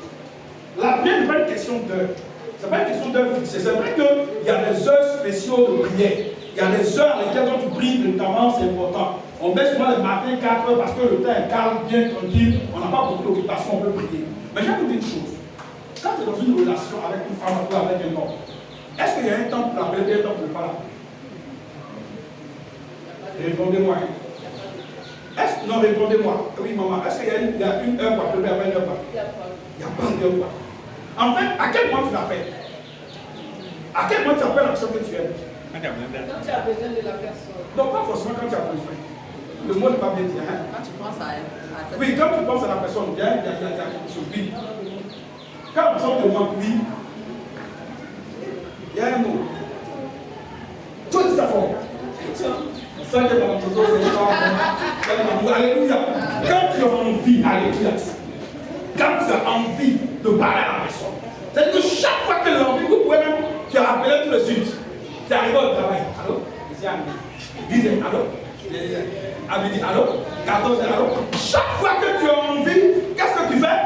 La prière n'est pas une question d'heure. Ce n'est pas une question d'heure fixée. C'est vrai qu'il y a des heures spéciaux de prière. Il y a des heures à lesquelles quand tu pries, notamment, c'est important. On met souvent le matin 4 heures parce que le temps est calme, bien tranquille. On n'a pas beaucoup d'occupation, on peut prier. Mais j'ai vous dire une chose. Quand tu es dans une relation avec une femme ou avec un homme, est-ce qu'il y a un temps pour l'appeler et un temps pour ne pas l'appeler? Répondez-moi. Non, répondez-moi. Oui, maman. Est-ce qu'il y a une heure pour appeler avec une heure pour appeler? Il n'y a pas d'heure. En fait, à quel moment tu l'appelles? À quel moment tu appelles la personne que tu aimes? Quand tu as besoin de la personne. Non, pas forcément quand tu as besoin. Le mot n'est pas bien dit. Hein? Quand tu penses à elle. Oui, quand tu penses à la personne, il y a quelque chose. Oui. Quand la personne te manque, oui, il y a un mot. Tout est à fond. Ça, c'est dans notre dos, c'est alléluia. Quand tu as envie, alléluia. Quand tu as envie de parler à la personne, c'est-à-dire que chaque fois qu'elle a envie, vous pouvez même, tu as rappelé tout de suite. Tu arrives au travail. Allô? Ici, Ami. 10 allô? Ami dit allô? 14 allô? Chaque fois que tu as envie, qu'est-ce que tu fais?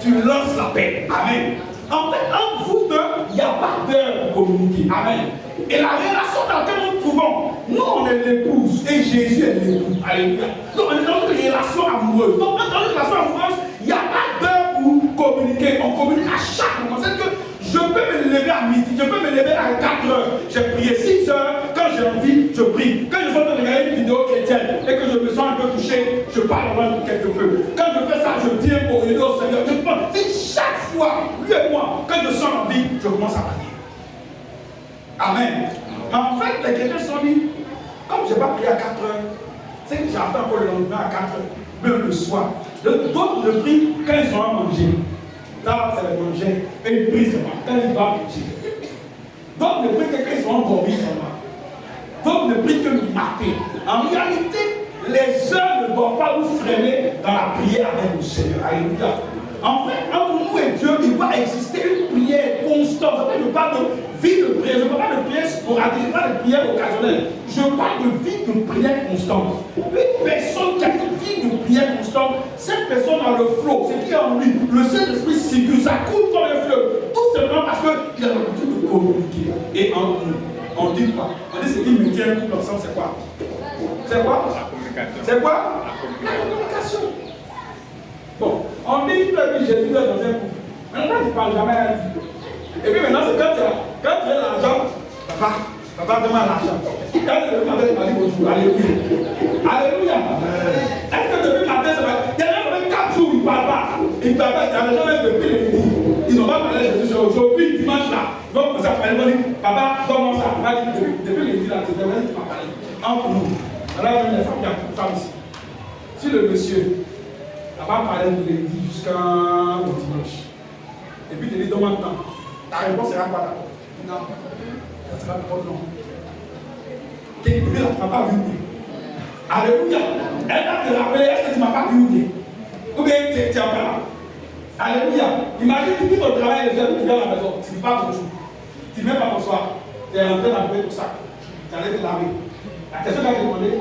Tu lances l'appel. Amen. En fait, entre vous deux, il n'y a pas d'heure pour communiquer. Amen. Et la relation dans laquelle nous nous trouvons, nous on est l'épouse et Jésus est l'époux. Alléluia. Donc on est dans une relation amoureuse. Donc dans une relation amoureuse, il n'y a pas d'heure pour communiquer. On communique à chaque moment. C'est que je peux me lever à midi, je peux me lever à 4 heures. J'ai prié 6 heures. Quand j'ai envie, je prie. Quand je suis en train de regarder une vidéo chrétienne et que je me sens un peu touché, je parle en langue quelque peu. Quand je fais ça, je tiens au Seigneur. Je pense. C'est chaque fois fois, lui et moi, quand je sens l'envie, je commence à prier. Amen. Mais en fait, les chrétiens se sont dit, comme je n'ai pas prié à 4 heures, c'est que j'attends pour le lendemain à 4 heures, même le soir. D'autres le prient quand ils sont à manger. Là, c'est le manger, et ils prient seulement quand ils doivent manger. D'autres ne prient que quand ils sont endormis seulement. D'autres ne prient que le matin. En réalité, les heures ne doivent pas nous freiner dans la prière avec le Seigneur. Alléluia. En fait, entre nous et Dieu, il doit exister une prière constante. Je ne parle de vie de prière, je ne parle pas de prière sporadique, je ne parle pas de prière occasionnelle. Je parle de vie de prière constante. Une personne qui a une vie de prière constante, cette personne a le flot, ce qui est en lui, le Saint-Esprit circule, ça coule comme un fleuve. Tout simplement parce qu'il a l'habitude de communiquer. Et en nous, on dit quoi? On dit ce qui me tient tout ensemble, c'est quoi? C'est quoi? C'est quoi? La communication. Bon, on dit que Jésus est dans un couple. Maintenant, tu ne parles jamais à lui. Et puis maintenant, c'est quand tu as l'argent, papa demande l'argent. Quand tu le matin, tu vas dire bonjour. Alléluia. Alléluia. Est-ce que depuis le matin, ça va? Il y a même 4 jours, il ne parle pas. Il ne parle pas. Il y a des gens même depuis le midi. Ils n'ont pas parlé à Jésus. Aujourd'hui, dimanche là. Donc, vous avez parlé, papa, comment ça? Il m'a dit, depuis le midi là, tu m'as parlé. Entre nous. Alors, les femmes, il y a beaucoup de femmes ici. Si le monsieur n'a pas parlé de lundi jusqu'au dimanche, et puis tu dis, donne-moi le temps. Ta réponse sera quoi d'abord? Non. Ça sera d'abord non. Et puis là, tu ne m'as pas vu bien. Alléluia. Elle va te rappeler, est-ce que tu ne m'as pas vu bien? Ou bien tu es encore là. Alléluia. Imagine, tu quittes ton travail, les heures, tu viens à la maison, tu ne dis pas bonjour. Tu ne dis même pas bonsoir. Tu es rentré dans le sac. Tu allais te laver. La question va te demander,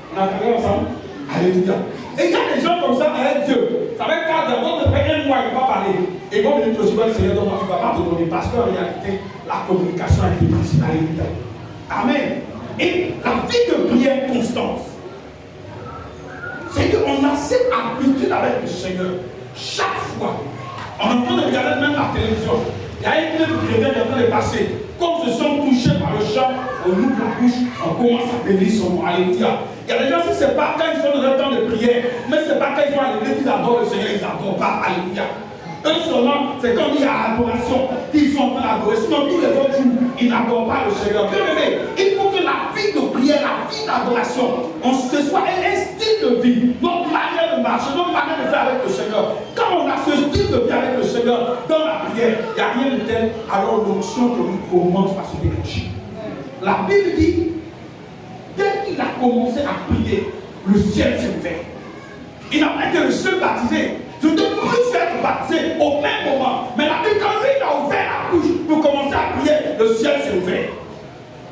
on a travaillé ensemble. Alléluia. Et il y a des gens comme ça avec Dieu. Ça va être 4 heures, donc après 1 mois, il ne va pas parler. Et ils vont venir te recevoir le Seigneur, donc il ne va pas te donner. Parce qu'en réalité, la communication a été prise. Alléluia. Amen. Et la vie de prière constante, c'est qu'on a cette habitude avec le Seigneur. Chaque fois, on est en train de regarder même la télévision. Il y a une clé de chrétien qui est en train de passer. Comme se sont touchés par le chant, on ouvre la bouche, on commence à bénir son nom. Alléluia. Il y a des gens, si ce n'est pas quand ils sont dans un temps de prière, mais ce n'est pas quand ils sont à l'église qu'ils adorent le Seigneur, ils n'adorent pas. Alléluia. Eux seulement, c'est quand il y a adoration qu'ils sont en train d'adorer. Sinon, tous les autres jours, ils n'adorent pas le Seigneur. Bien aimé, il faut que la vie de prière, la vie d'adoration, ce soit un style de vie, notre manière de marcher, notre manière de faire avec le Seigneur. Quand on a ce style de vie avec le Seigneur dans la prière, il n'y a rien de tel, alors l'onction que nous commence à se déclencher. La Bible dit, dès qu'il a commencé à prier, le ciel s'est ouvert. Il n'a pas été le seul baptisé. Je ne peux plus être baptisé au même moment. Mais la Bible, quand lui, il a ouvert la bouche pour commencer à prier, le ciel s'est ouvert.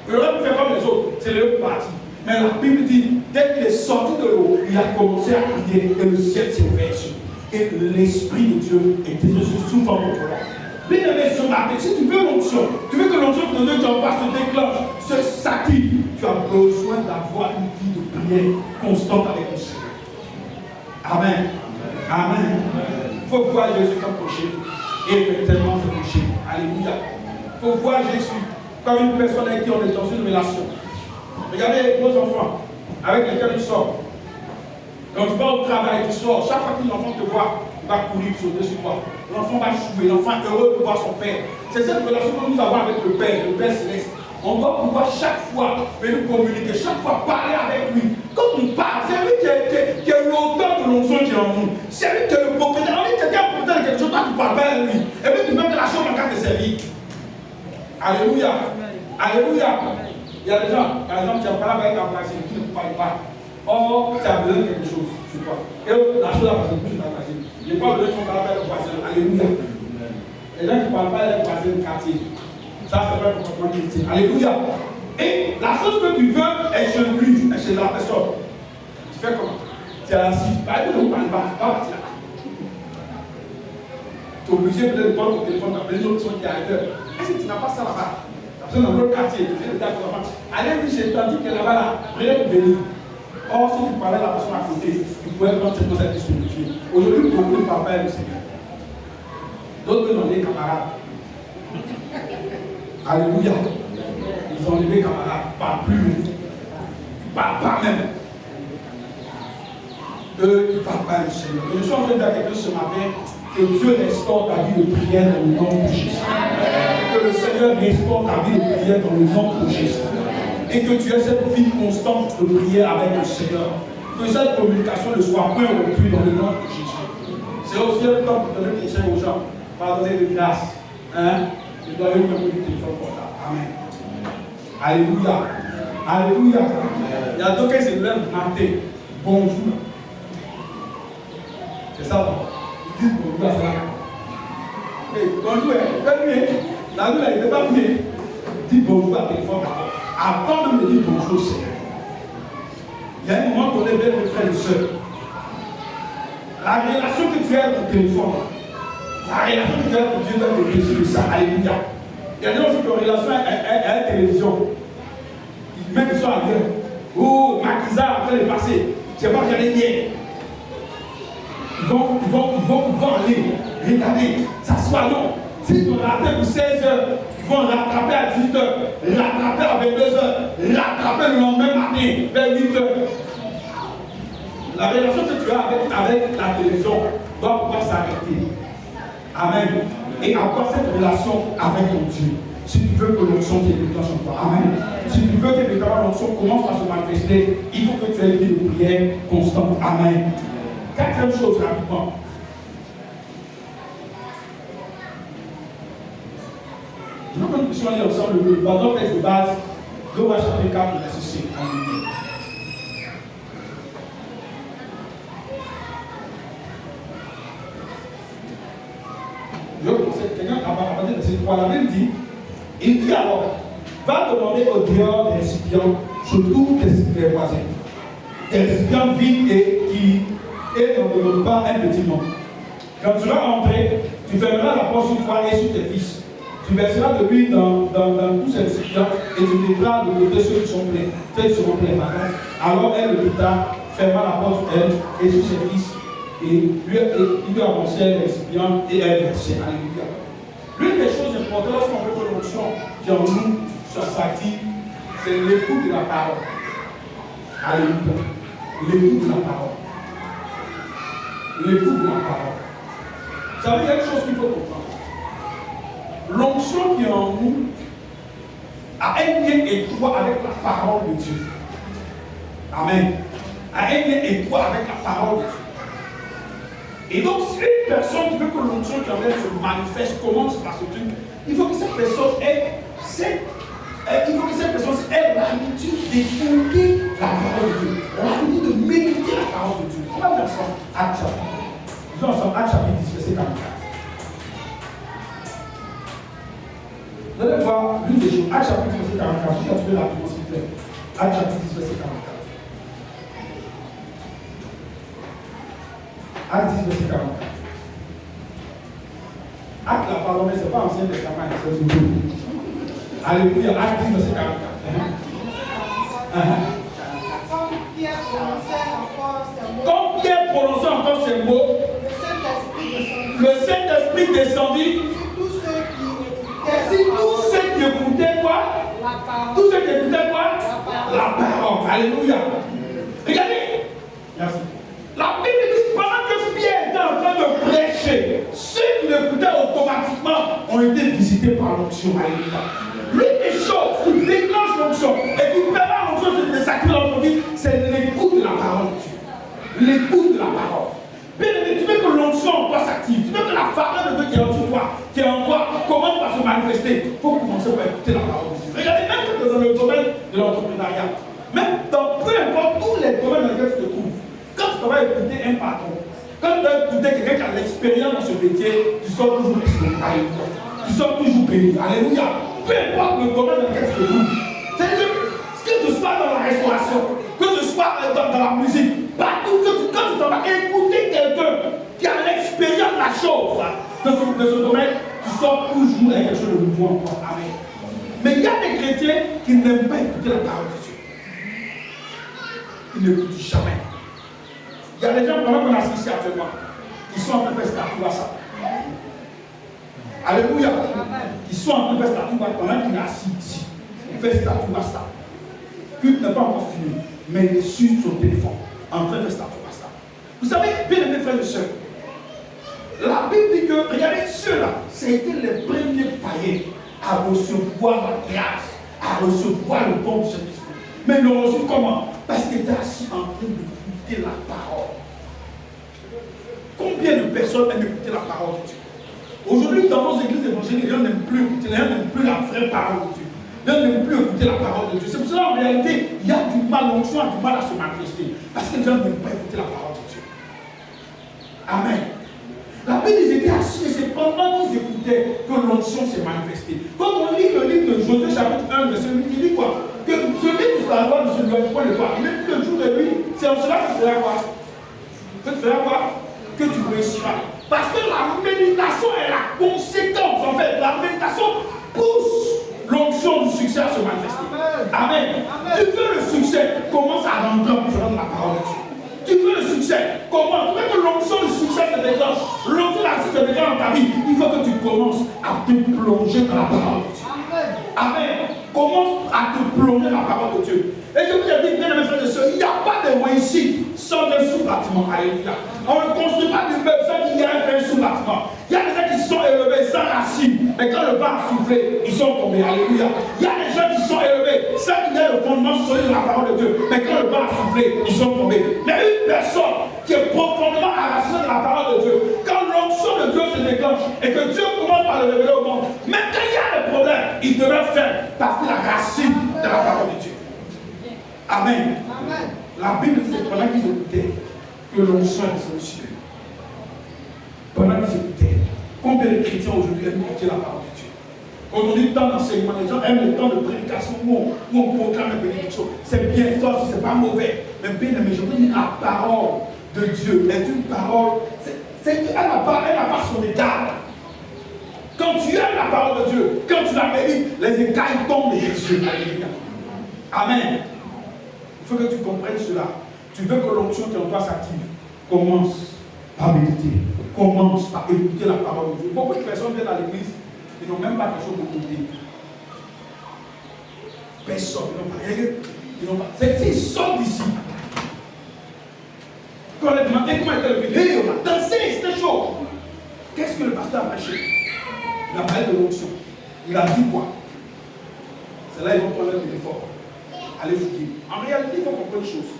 Il aurait pu faire comme les autres, c'est le parti. Mais la Bible dit, dès qu'il est sorti de l'eau, il a commencé à prier et le ciel s'est ouvert sur lui. Et l'Esprit de Dieu était sous forme de colère. Bien aimé, ce matin, si tu veux l'onction, tu veux que l'onction de Dieu se déclenche, s'active, tu as besoin d'avoir une vie de prière constante avec le Seigneur. Amen. Amen. Il faut voir Jésus comme prochain. Et effectivement, c'est prochain. Alléluia. Il faut voir Jésus comme une personne avec qui on est dans une relation. Regardez vos enfants avec lesquels ils sortent. Quand tu vas au travail, tu sors, chaque fois qu'un enfant te voit, il va courir sauter sur toi. L'enfant va jouer, l'enfant est heureux de voir son père. C'est cette relation que nous avons avec le Père Céleste. On doit pouvoir chaque fois venir communiquer, chaque fois parler avec lui. Quand on parle, c'est lui qui est l'auteur de l'onction qui est en nous. C'est lui qui est le propriétaire. On dit que quelqu'un est propriétaire de quelque chose, toi tu parles pas avec lui. Et puis tu mets de la chose en cas de servir. Alléluia. Alléluia. Il y a des gens, par exemple, tu as parlé avec ta voisine, tu ne parles pas. Or, tu as besoin de quelque chose sur toi. Et la chose à passer, tu n'as pas voisine. Il n'est pas besoin de parler avec le voisin. Alléluia. Les gens qui ne parlent pas avec le voisin du quartier. Ça, c'est pas un comportement chrétien. Alléluia. Et la chose que tu veux est chez lui, est chez la personne. Tu fais comment? Tu es assis. Par exemple, tu ne parles pas, tu ne vas pas là. Tu es obligé peut-être de prendre ton téléphone, d'appeler une autre personne qui est ailleurs. Est-ce que tu n'as pas ça là-bas? Tu as besoin d'un autre quartier, tu viens de dire à ton enfant, allez, chez toi, dis que là-bas, là, rien de venir. Or, si tu parlais à la personne à côté, tu pouvais prendre cette chose à distribuer. Aujourd'hui, beaucoup ne parlent pas avec le Seigneur. D'autres ont des camarades. Alléluia. Ils ont des camarades, pas plus. Pas même. Eux, ils ne parlent pas du Seigneur. Et je suis en train de dire à quelqu'un ce matin, Que Dieu restaure ta vie de prière dans le nom de Jésus. Que le Seigneur restaure ta vie de prière dans le nom de Jésus. Et que tu aies cette vie constante de prière avec le Seigneur. Que cette communication ne soit point rompue dans le nom de Jésus. C'est aussi un temps pour donner conseil aux gens. Pardonnez de grâce. Je dois eu un peu de téléphone portable. Amen. Alléluia. Alléluia. Il y a d'autres qui se lèvent matin. Bonjour. C'est ça, non? Ils disent bonjour à ça. Hey, bonjour, faites mieux. La nuit, elle n'était pas mieux. Dis bonjour à téléphone d'abord. Avant même de dire bonjour, Seigneur. Il y a un moment donné, bien mes frères et sœurs. La relation que tu as avec ton téléphone, la relation que tu as avec Dieu doit te décider ça. Alléluia. Il y a des gens qui ont une relation à la télévision. Même ils sont à guerre. Oh, Makiza en train de passer. Je n'ai pas regardé hier. Ils vont aller regarder, s'asseoir. Non. S'ils ont raté pour 16 heures, ils vont rattraper à 18 heures, rattraper à 22 heures, rattraper le lendemain matin vers 8 heures. La relation que tu as avec la télévision doit pouvoir s'arrêter. Amen. Et avoir cette relation avec ton Dieu. Si tu veux que l'onction se déclenche en toi. Amen. Si tu veux que l'onction commence à se manifester, il faut que tu aies une vie de prière constante. Amen. Quatrième chose, rapidement. Nous puissions lire ensemble le pardon texte de base, Romains chapitre 4, verset 5. Je conseille quelqu'un à partir de verset 3, la Bible dit, il dit alors, va demander au dehors des récipients, surtout des voisins, des récipients vides et ne demande pas un petit mot. Quand tu vas entrer, tu fermeras la porte sur toi et sur tes fils. Tu verseras de l'huile dans tous ces récipients et tu mettras de côté ceux qui sont pleins. Ceux qui seront pleins, alors elle le quitta, ferma la porte sur elle et sur ses fils. Et il lui avançait les récipients et elle versait. Alléluia. L'une des choses importantes lorsqu'on veut que l'onction qui en nous soit s'active, c'est l'écoute de la parole. Alléluia. L'écoute de la parole. L'écoute de la parole. Vous savez, il y a une chose qu'il faut comprendre. L'onction qui est en nous a un lien étroit avec la parole de Dieu. Amen. A un lien étroit avec la parole de Dieu. Et donc, si une personne qui veut que l'onction qui en elle se manifeste commence par ce truc, il faut que cette personne ait l'habitude d'écouter la parole de Dieu, l'habitude de méditer la parole de Dieu. On va faire ça. Actes chapitre. Nous sommes Actes chapitre 10, verset 44. Vous allez voir l'une des choses. Actes chapitre 10, verset 44. Je vais trouver la réponse, s'il vous plaît. Actes chapitre 10, verset 44. Actes 10, verset 44. Acte la parole, mais ce n'est pas Ancien Testament, c'est Nouveau. Alléluia. Acte 10, verset 44. Comme Pierre prononçait encore ces mots, le Saint-Esprit descendit sur tous ceux qui écoutaient quoi? Tous ceux qui écoutaient quoi? La parole. Alléluia. Regardez. Merci. La Bible dit pendant que Pierre était en train de prêcher, ceux qui l'écoutaient automatiquement ont été visités par l'onction. Alléluia. L'une des choses qui déclenche l'onction et qui permet à l'onction de s'activer dans notre vie, c'est l'écoute de la parole de Dieu. L'écoute de la parole. Bien aimé, tu veux que l'onction en toi s'active, tu veux que la faveur de Dieu qui est en toi, commence à se manifester. Il faut commencer par écouter la parole de Dieu. Regardez, même dans le domaine de l'entrepreneuriat, même dans peu importe tous les domaines dans lesquels tu te trouves, quand tu vas écouter un patron, quand tu vas écouter quelqu'un qui a l'expérience dans ce métier, tu sors toujours béni. Alléluia. Tu sors toujours béni. Alléluia. Peu importe le domaine dans lequel tu te trouves. C'est-à-dire que ce soit dans la restauration, que ce soit dans la musique, partout, quand tu vas écouter quelqu'un qui a l'expérience de la chose, de ce domaine, tu sors toujours avec quelque chose de nouveau en toi. Amen. Mais il y a des chrétiens qui n'aiment pas écouter la parole de Dieu. Ils n'écoutent jamais. Il y a des gens, pendant qu'on assiste actuellement, qui sont en train de faire statut à ça. Alléluia. Ils sont en train de faire statut à ça pendant qu'il est assis ici. Il fait statut à ça. Culte n'est pas encore fini, mais il est sur son téléphone, en train de faire statut à ça. Vous savez, bien aimés frères et sœurs, La Bible dit que, regardez, ceux-là, c'était les premiers païens à recevoir la grâce, à recevoir le don du Saint-Esprit. Mais ils l'ont reçu comment? Parce qu'ils étaient assis en train d'écouter la parole. Combien de personnes aiment écouter la parole de Dieu? Aujourd'hui, dans nos églises évangéliques, les gens n'aiment plus écouter, les gens n'aiment plus la vraie parole de Dieu. Les gens n'aiment plus écouter la parole de Dieu. C'est pour cela, en réalité, il y a du mal, l'onction a du mal à se manifester. Parce que les gens n'aiment pas écouter la parole de Dieu. Amen. La Bible, ils étaient assis et c'est pendant qu'ils écoutaient que l'onction s'est manifestée. Quand on lit le livre de Josué, chapitre 1, verset 8, il dit quoi? Que celui qui se la loi ne se loigne pas de toi. Même le jour de lui, c'est en cela que tu feras quoi? Que tu feras quoi? Que tu réussiras. Parce que la méditation est la conséquence. En fait, la méditation pousse l'onction du succès à se manifester. Amen. Amen. Tu veux le succès, commence à rentrer en faisant de la parole de Dieu. Tu veux le succès, comment? Tu veux que l'onction du succès se déclenche, l'onction du succès se déclenche dans ta vie. Il faut que tu commences à te plonger dans la parole de Dieu. Amen. Commence à te plonger dans la parole de Dieu. Et je vous ai dit, bien mes frères et sœurs, il n'y a pas de réussite sans un sous-bâtiment. Alléluia. On ne construit pas du meuble sans qu'il y ait un sous-bâtiment. Il y a des gens qui se sont élevés sans racines, mais quand le vent a soufflé, ils sont tombés. Alléluia. Il y a des gens qui se sont élevés sans qu'il y ait le fondement solide de la parole de Dieu, mais quand le vent a soufflé, ils sont tombés. Mais une personne qui est profondément enracinée dans la parole de Dieu, quand l'onction de Dieu se déclenche et que Dieu commence à le révéler au monde, même quand il y a des problèmes, il devrait faire partie de la racine de la parole de Dieu. Amen. Amen. La Bible dit pendant qu'ils écoutaient que l'onction est sollicitée. Pendant qu'ils écoutaient, combien de chrétiens aujourd'hui aiment écouter la parole de Dieu? Aujourd'hui, le temps d'enseignement, les gens aiment le temps de prédication où on proclame la bénédiction. C'est bien, ça aussi, c'est pas mauvais. Mais bien aimé, je vous dis, la parole de Dieu est une parole, elle n'a pas son état. Quand tu aimes la parole de Dieu, quand tu la médites, les écailles tombent des yeux. Alléluia. Amen. Il faut que tu comprennes cela. Tu veux que l'onction qui en toi s'active. Commence par méditer. Commence par écouter la parole de Dieu. Beaucoup de personnes viennent à l'église, ils n'ont même pas quelque chose de écouter. Personne, ils n'ont pas. Ils sortent d'ici. Quand on a demandé comment était le pays, hey, on a dansé, c'était chaud. Qu'est-ce que le pasteur a prêché? Il a parlé de l'onction. Il a dit quoi? C'est là qu'ils vont prendre leur téléphone. Allez fouiller. En réalité, il faut comprendre une chose.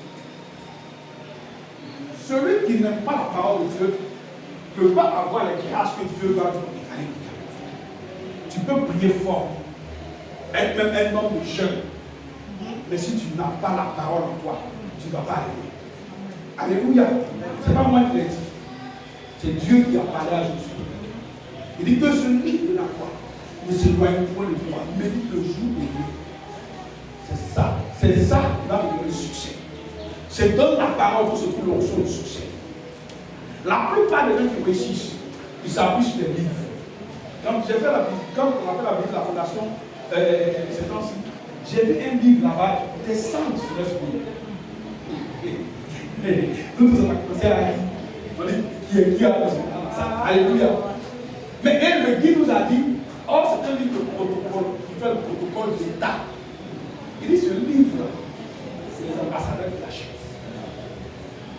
Celui qui n'aime pas la parole de Dieu ne peut pas avoir les grâces que Dieu va lui donner. Tu peux prier fort, être même un homme de jeûne. Mais si tu n'as pas la parole en toi, tu ne vas pas arriver. Alléluia. Ce n'est pas moi qui l'ai dit. C'est Dieu qui a parlé à Jésus. Il dit que celui de la croix ne s'éloigne point de toi, médite le jour de Dieu. C'est ça. C'est ça qui va donner le succès. C'est dans la parole que se trouve l'onction du succès. La plupart des gens qui réussissent, ils s'appuient sur les livres. Quand j'ai fait la visite, quand on a fait la visite de la fondation, ces temps-ci, j'ai vu un livre là-bas qui coûtait 119 000. Nous nous avons commencé à dire, on dit, qui a ça? Alléluia. Mais le guide nous a dit, oh, c'est un livre de protocole, qui fait le protocole d'État. Il dit, ce livre, c'est les ambassadeurs de la chose.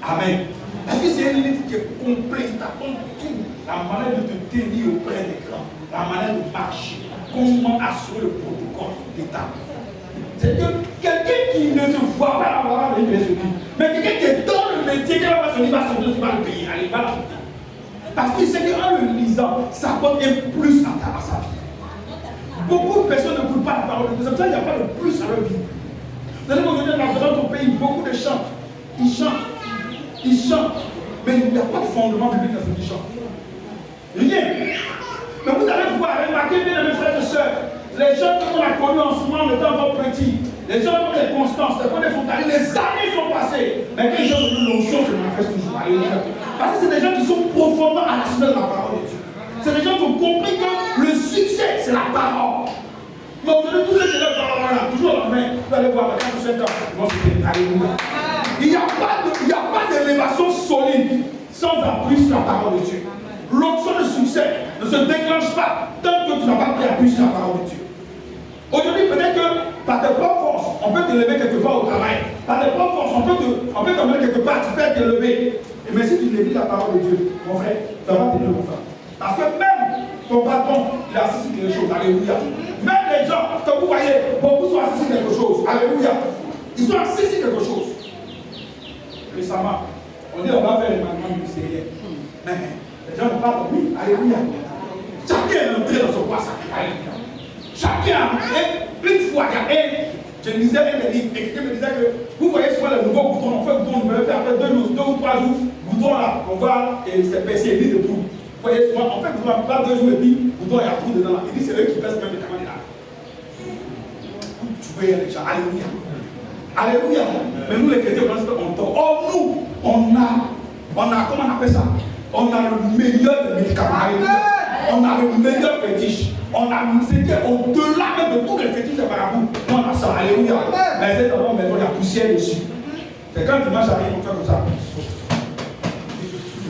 Amen. Parce que c'est un livre qui est complet, il t'apprend tout. La manière de te tenir auprès des grands, la manière de marcher, comment assurer le protocole d'État. C'est que quelqu'un qui ne se voit pas avoir un livre, mais quelqu'un qui est dans le métier, qui va se dire, va le payer, allez, va l'apporter. Parce qu'il sait qu'en le lisant, ça apporte un plus à sa vie. Beaucoup de personnes ne coulent pas la parole de Dieu. C'est pour ça qu'il n'y a pas de plus à leur vie. Vous allez regarder dans notre pays, beaucoup de chants. Ils chantent, mais il n'y a pas de fondement biblique dans ce qu'ils chantent. Rien. Mais vous allez pouvoir remarquer, bien mes frères et sœurs, les gens qu'on a connus en ce moment, en étant encore petits, les gens comme les Constances, les Bonnes Fontaines, les années sont passées. Mais quand les gens de l'onction se manifestent toujours. Parce que c'est des gens qui sont profondément enracinés dans la parole de Dieu. C'est des gens qui ont compris que le succès, c'est la parole. Mais aujourd'hui, tous ceux qui lèvent dans la main, toujours la main, vous allez voir, dans 4 ou 5 ans, ils vont se dire, alléluia. Il n'y a pas d'élévation solide sans appui sur la parole de Dieu. L'onction de succès ne se déclenche pas tant que tu n'as pas pris appui sur la parole de Dieu. Aujourd'hui, peut-être que par tes propres forces, on peut t'élever quelque part au travail. Par tes propres forces, on peut t'emmener quelque part, tu peux être élevé. Et Mais si tu négliges la parole de Dieu, mon frère, tu ne vas pas tenir longtemps. Parce que même ton patron, il est assis sur quelque chose. Alléluia. Même les gens, comme vous voyez, beaucoup sont assis sur quelque chose. Alléluia. Ils sont assis sur quelque chose. Récemment, on dit on va faire les mandements ministériels. Mais les gens ne parlent pas. Oui, alléluia. Chacun est entré dans son poids sacré. Alléluia. Chacun a entré une fois. Je lisais un des livres et quelqu'un me disait que vous voyez souvent les nouveaux boutons, on fait bouton nouveau, après 2 ou 3 jours, bouton là, on va et c'est percé, il dit de tout. Vous voyez souvent, on fait bouton, pas 2 jours et puis bouton il y a tout dedans là. Il dit c'est eux qui pèsent même les caméras là. Vous tuez les gens, alléluia. Alléluia. Mais nous les chrétiens, on dort. Oh nous, on a, comment on appelle ça? On a le meilleur des médicaments, alléluia. On a le meilleur fétiche. On a c'était au-delà même de tous les fétiches de marabouts. On a ça, alléluia. Mais c'est dans maison, il y a poussière dessus. C'est quand dimanche arrive, on fait comme ça.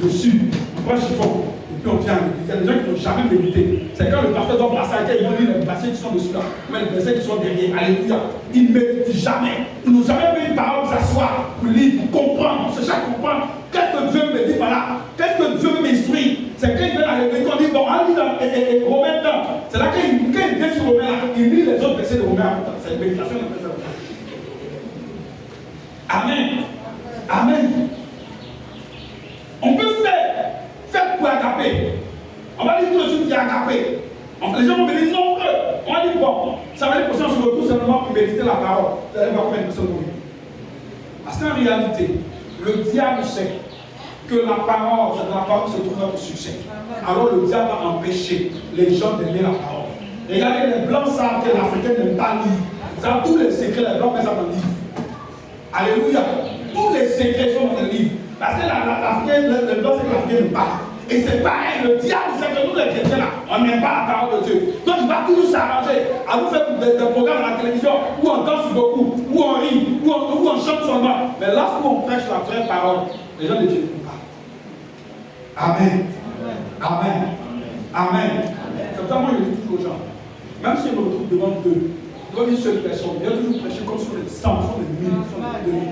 Dessus, on prend le chiffon. Et puis on vient. Il y a des gens qui n'ont jamais médité. C'est quand le pasteur doit passer, ils vont lire les versets qui sont dessus là. Mais les versets qui sont derrière, alléluia. Ils ne méditent jamais. Ils n'ont jamais pris une parole pour s'asseoir, pour lire, pour comprendre, pour chercher à comprendre. Qu'est-ce que Dieu me dit par là? Qu'est-ce que Dieu m'instruit? C'est quand il vient à l'église, on dit bon, on lit dans Romains temps. C'est là qu'il vient sur Romains là, il lit les autres versets de Romains en même temps. C'est une méditation de personne. Amen. Amen. On peut faire pour agaper. On va dire tout de suite qu'il y a agapé. Les gens vont me dire non, on va dire bon, ça va être possible sur le tout simplement pour méditer la parole. Vous allez voir combien de personnes vont venir. Parce qu'en réalité, le diable sait que la parole se trouve notre succès. Alors le diable va empêcher les gens d'aimer la parole. Regardez, les blancs savent que l'Africain n'aime pas lire. Ils savent tous les secrets, les blancs mettent ça dans le livre. Alléluia. Tous les secrets sont dans le livre. Parce que l'Africain, le blanc c'est que l'Africain n'aime pas. Et c'est pareil, le diable sait que nous les chrétiens là, on n'aime pas la parole de Dieu. Donc il va toujours s'arranger à nous faire des programmes à la télévision où on danse beaucoup, où on rit, où on chante seulement. Mais lorsqu'on prêche la vraie parole, les gens ne l'écoutent pas. Amen. Amen. Amen. C'est ça, moi je dis toujours aux gens. Même si je me retrouve devant une seule personne, il y a toujours prêcher comme sur les 100, sur les 1000, sur les 2000.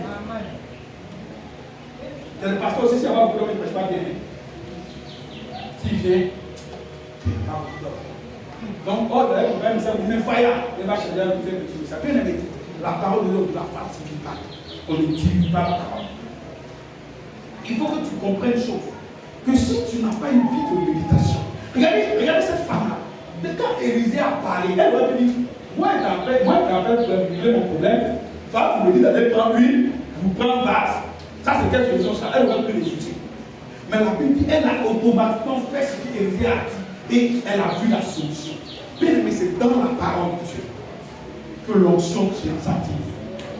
Il y a le pasteur aussi, si on va vous dire, il ne prêche pas bien. S'il vient, donc, d'ailleurs, même ça, il met fire, il va chercher à nous faire de ça. Bien aimé, la parole de l'homme ne la falsifie pas. On ne dilue pas la parole. Il faut que tu comprennes une chose, que si tu n'as pas une vie de méditation, regardez cette femme-là. Dès quand Élisée a parlé, elle va te dire, moi, je t'appelle pour régler mon problème. Toi, vous me dites d'aller prendre l'huile, vous prendre vase. Ça, c'est quelle solution ça? Elle va plus les soucis. Mais la Bible dit, elle a automatiquement fait ce qu'Élisée a dit et elle a vu la solution. Bien, mais c'est dans la parole de Dieu que l'onction s'active.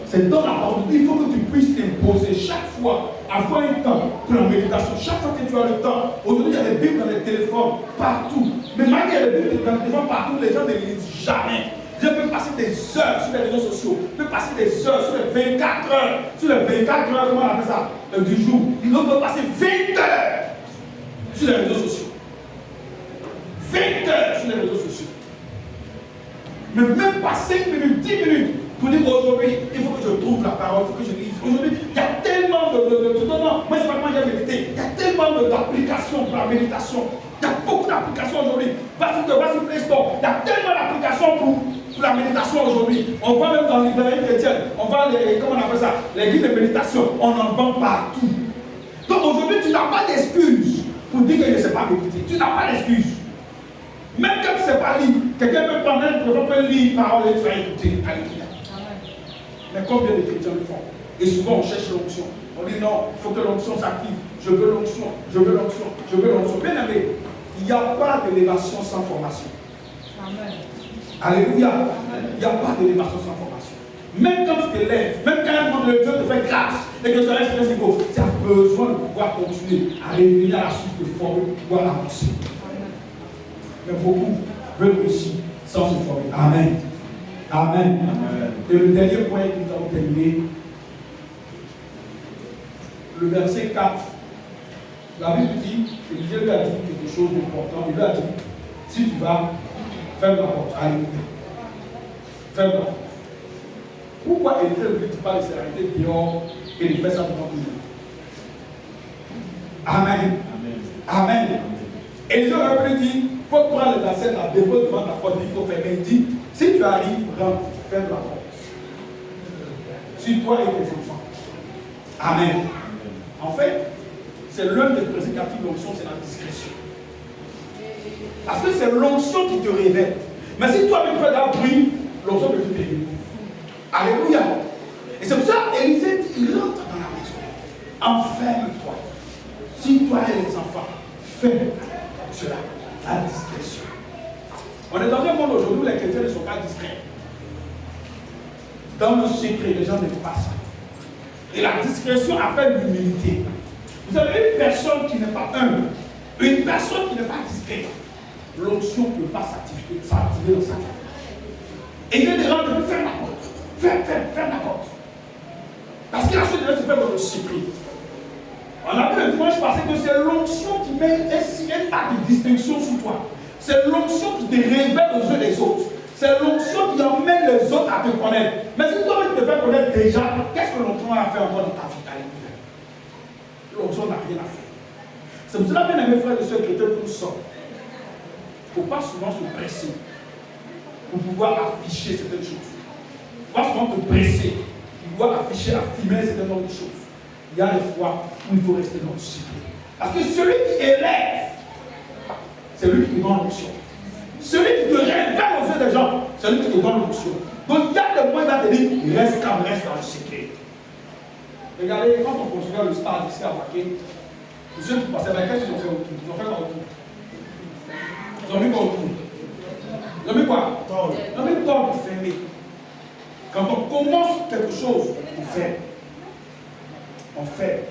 C'est dans la parole de Dieu. Il faut que tu puisses t'imposer chaque fois, avoir un temps pour la méditation. Chaque fois que tu as le temps. Aujourd'hui, il y a des Bibles dans les téléphones, partout. Mais malgré les Bibles dans les téléphones partout, les gens ne les lisent jamais. Je peux passer des heures sur les réseaux sociaux. Je peux passer des heures sur les 24 heures. Sur les 24 heures, comment on appelle ça, du jour. Il peut passer 20 heures sur les réseaux sociaux. 20 heures sur les réseaux sociaux. Mais même pas 5 minutes, 10 minutes. Pour dire aujourd'hui, il faut que je trouve la parole, il faut que je lise. Aujourd'hui, il y a tellement de non, moi, c'est pas comment j'ai médité. Il y a tellement d'applications pour la méditation. Il y a beaucoup d'applications aujourd'hui. Va sur Play Store. Il y a tellement d'applications pour la méditation aujourd'hui. On va même dans les librairies chrétiennes. On va comment on appelle ça? Les guides de méditation. On en vend partout. Donc aujourd'hui, tu n'as pas d'excuse pour dire que je ne sais pas méditer. Tu n'as pas d'excuse. Même quand tu ne sais pas lire, quelqu'un peut prendre un prophète, peut lire parole et tu vas écouter. Alléluia. Mais combien de chrétiens le font? Et souvent on cherche l'onction. On dit non, il faut que l'onction s'active. Je veux l'onction, je veux l'onction, je veux l'onction. Bien aimé, il n'y a pas d'élévation sans formation. Amen. Alléluia. Il n'y a pas d'élévation sans formation. Même quand tu t'élèves, même quand un moment de Dieu te fait grâce et que tu restes sur un niveau, tu as besoin de pouvoir continuer à revenir à la suite de former pour pouvoir avancer. Mais beaucoup veulent réussir sans se former. Amen. Amen. Amen. Et le dernier point que nous avons terminé, le verset 4. La Bible dit, et Dieu lui a dit quelque chose d'important. Il lui a dit, si tu vas, ferme la porte. Alléluia. Ferme la porte. Pourquoi Élisée ne dit pas de s'arrêter dehors et de faire ça devant tout le monde? Amen. Amen. Et Dieu aurait pu dire, il faut prendre les assiettes, la dépose devant ta porte, il faut fermer. Il dit, si tu arrives, rentre, ferme la porte. Sur toi et tes enfants. Amen. En fait, c'est l'un des principes de l'onction, c'est la discrétion. Parce que c'est l'onction qui te révèle. Mais si toi, tu fais d'un bruit, l'onction peut te révéler. Alléluia. Et c'est pour ça qu'Élisée, il rentre dans la maison. Enferme-toi. Si toi et les enfants, fais cela. La discrétion. On est dans un monde aujourd'hui où les chrétiens ne sont pas discrets. Dans le secret, les gens n'aiment pas ça. Et la discrétion appelle l'humilité. Vous avez une personne qui n'est pas humble, une personne qui n'est pas discrète, l'onction ne peut pas s'activer dans sa vie. Et il y a des gens qui disent ferme la porte, ferme la porte. Parce que la chose devait se faire dans le secret. On a vu le dimanche passé que c'est l'onction qui met un tas de distinction sur toi. C'est l'onction qui te révèle aux yeux des autres. C'est l'onction qui emmène les autres à te connaître. Mais si toi tu te fais connaître déjà, qu'est-ce que l'onction a fait encore dans ta vie? L'onction n'a rien à faire. C'est pour cela, bien aimés frères et sœurs chrétiens que nous sommes. Il ne faut pas souvent se presser pour pouvoir afficher certaines choses. Il ne faut pas souvent te presser pour pouvoir afficher, affirmer un certain nombre de choses. Il y a des fois où il faut rester dans le secret. Parce que celui qui élève, c'est lui qui te donne l'onction. Celui qui te révèle aux yeux des gens, c'est lui qui te donne l'onction. Donc il y a des moyens de dire, reste calme, reste dans le secret. Regardez, quand on construisait le stade ici à Waké, tous ceux qui passaient, qu'est-ce qu'ils ont fait autour? Ils ont fait quoi autour? Ils ont mis quoi autour? Ils ont mis quoi? Ils ont mis quoi pour fermer? Quand on commence quelque chose, on fait. On fait.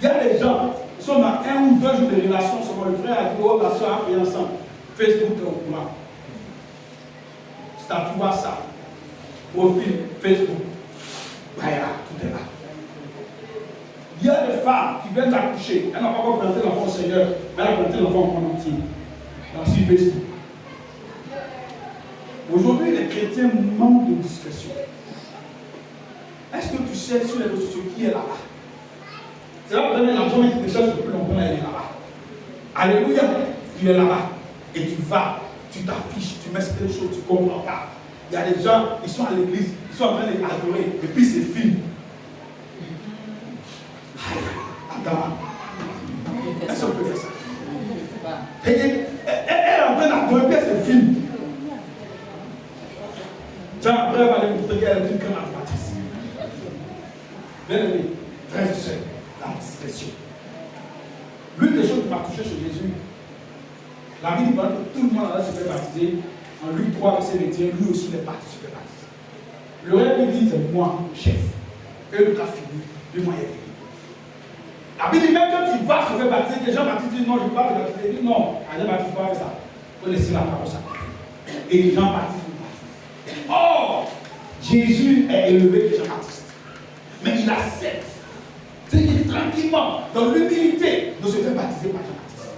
Il y a des gens qui sont dans 1 ou 2 jours de relation, le frère a dit, oh, la soeur a pris ensemble. Facebook est au courant. Statut WhatsApp. Profil Facebook. Voilà, tout est là. Il y a des femmes qui viennent d'accoucher. Elle n'a pas encore présenté l'enfant au Seigneur, mais elle a présenté l'enfant en entier. Dans ce Facebook. Aujourd'hui, les chrétiens manquent de discrétion. Est-ce que tu sais sur les réseaux sociaux qui est là-bas? C'est là que vous avez l'argent qui te cherche depuis longtemps, elle est là-bas. Alléluia, tu es là-bas. Et tu vas, tu t'affiches, tu mets certaines choses, tu ne comprends pas. Il y a des gens, ils sont à l'église, ils sont en train d'adorer, et puis c'est fini. Attends. Est-ce qu'on peut faire ça? Elle est en train d'adorer, puis c'est fini. Tiens, après, elle va aller montrer qu'elle est une grande adoratrice. Bien aimé, frères et sœurs, la discrétion. L'une des choses qui m'a touché chez Jésus, la Bible parle que tout le monde allait se faire baptiser. En Luc 3, verset 21, lui aussi n'est parti se faire baptiser. Le rêve dit, c'est moi, le chef. Et le cas fini, lui, moi, il est fini. La Bible dit, même quand il va se faire baptiser, les gens baptisent, disent non, je ne veux pas te baptiser. Il dit non, allez baptiser, pas faire ça. Il faut laisser la parole sacrée. Et les gens baptisent. Or, Jésus est élevé des gens baptistes. Mais il accepte. C'est qu'il est tranquillement, dans l'humilité, de se faire baptiser par Jean-Baptiste.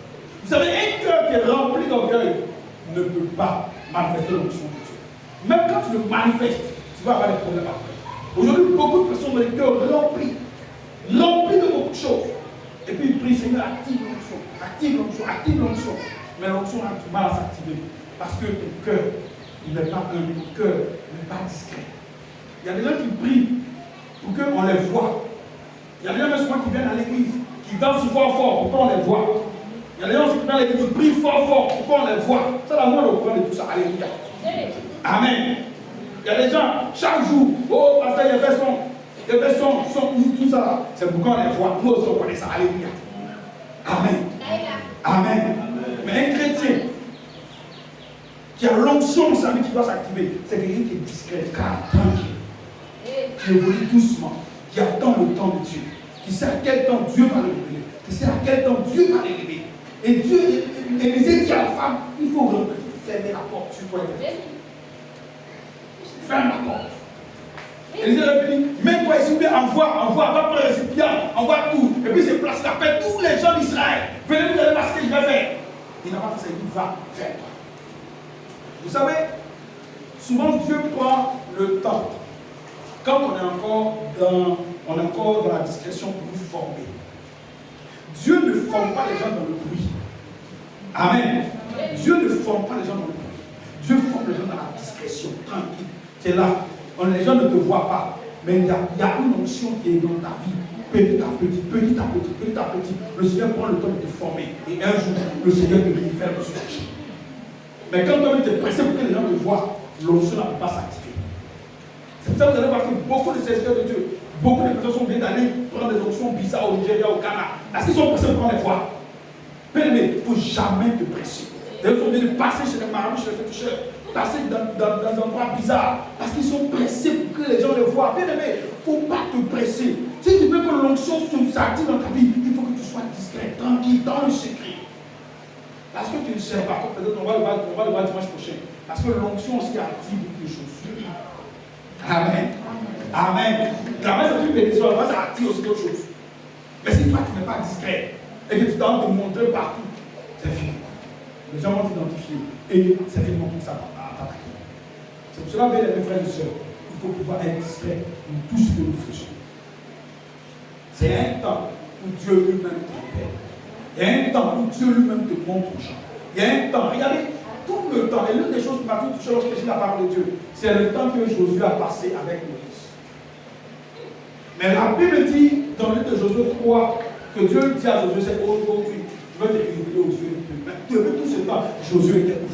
Vous savez, un cœur qui est rempli d'orgueil ne peut pas manifester l'onction de Dieu. Même quand tu le manifestes, tu vas avoir des problèmes après. Aujourd'hui, beaucoup de personnes ont des cœurs remplis de beaucoup de choses. Et puis ils prient, Seigneur, active l'onction, active l'onction, active l'onction. Mais l'onction a du mal à s'activer. Parce que ton cœur, il n'est pas humble, ton cœur n'est pas discret. Il y a des gens qui prient pour qu'on les voit. Il y a des gens souvent qui viennent à l'église, qui dansent fort fort pour qu'on les voit. Il y a des gens qui viennent à l'église, qui prient fort fort pour qu'on les voit. C'est la moindre au courant de tout ça. Alléluia. Amen. Il y a des gens, chaque jour, oh, pasteur, il y avait son, tout ça. C'est pour qu'on les voit. Nous aussi, on connaît ça. Alléluia. Amen. Amen. Mais un chrétien qui a l'onction de sa vie qui doit s'activer, c'est quelqu'un qui est discret, calme, tranquille, qui évolue doucement, qui attend le temps de Dieu, qui sait à quel temps Dieu va le révéler, qui sait à quel temps Dieu va le révéler. Et Dieu, Élisée dit à la femme, il faut fermer la porte sur toi. Ferme la porte. Élisée lui dit, mets-toi ici, envoie, va prendre le récipient, envoie tout. Et puis c'est place d'appel tous les gens d'Israël. Venez, vous allez voir ce que je vais faire. Il n'a pas fait ça, il dit, va, fais-toi. Vous savez, souvent Dieu prend le temps. Quand on est encore dans la discrétion pour nous former. Dieu ne forme pas les gens dans le bruit. Amen. Dieu ne forme pas les gens dans le bruit. Dieu forme les gens dans la discrétion, tranquille. C'est là. Les gens ne te voient pas. Mais il y a une onction qui est dans ta vie. Petit à petit, petit à petit, petit à petit. Le Seigneur prend le temps de te former. Et un jour, le Seigneur te révèle le sujet. Mais quand toi-même tu es pressé pour que les gens te voient, l'onction ne peut pas s'activer. C'est pour ça que vous allez voir que beaucoup de serviteurs de Dieu, beaucoup de personnes sont bien d'aller prendre des onctions bizarres au Nigeria, au Ghana. Parce qu'ils sont pressés pour prendre les voix. Mais il ne faut jamais te presser. Ils sont obligés de passer chez les marabouts, chez les féticheurs, passer dans des endroits bizarres, parce qu'ils sont pressés pour que les gens les voient. Bien aimé, il ne faut pas te presser. Si tu veux que l'onction s'active dans ta vie, il faut que tu sois discret, tranquille, dans le secret. Parce que tu ne sais pas, peut-être on va le voir dimanche prochain. Parce que l'onction aussi active beaucoup de choses. Amen. Amen. La main, c'est une bénédiction, la main, ça active aussi d'autres choses. Mais si toi, tu n'es pas discret, et que tu tentes de montrer partout, c'est fini. Les gens vont t'identifier. Et c'est fini pour ça à t'attaquer. C'est pour cela, mes frères et sœurs, il faut pouvoir être discret dans tout ce que nous faisons. C'est un temps où Dieu lui-même t'appelle. Il y a un temps où Dieu lui-même te montre aux gens. Il y a un temps, regardez, tout le temps, et l'une des choses qui m'a tout touché lorsque j'ai la parole de Dieu, c'est le temps que Josué a passé avec Moïse. Mais la Bible dit, dans l'une de Josué 3, que Dieu dit à Josué, c'est aujourd'hui, je vais te révéler aux yeux de Dieu. Mais depuis tout ce temps, Josué était où?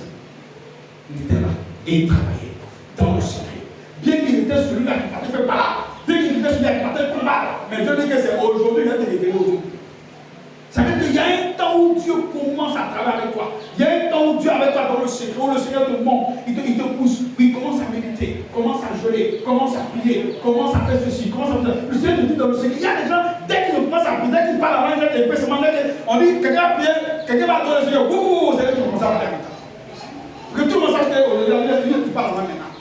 Il était là, et il travaillait dans le secret. Bien qu'il était celui-là qui partait faire par là, bien qu'il était celui-là qui partait combattre, mais Dieu dit que c'est aujourd'hui, il va te révéler aux yeux. Ça veut dire qu'il y a un temps où Dieu commence à travailler avec toi. Il y a un temps où Dieu est avec toi dans le secret, où le Seigneur te montre, il te pousse, il commence à méditer, commence à jeûner, commence à prier, commence à faire ceci, commence à faire ça. Le Seigneur te dit dans le secret. Il y a des gens, dès qu'ils commencent à prier, dès qu'ils parlent avant, on dit quelqu'un a prié, quelqu'un va adorer le Seigneur. Ouh, c'est là que tu commences à parler maintenant. Parce que tout le monde sache que tu parles avant maintenant.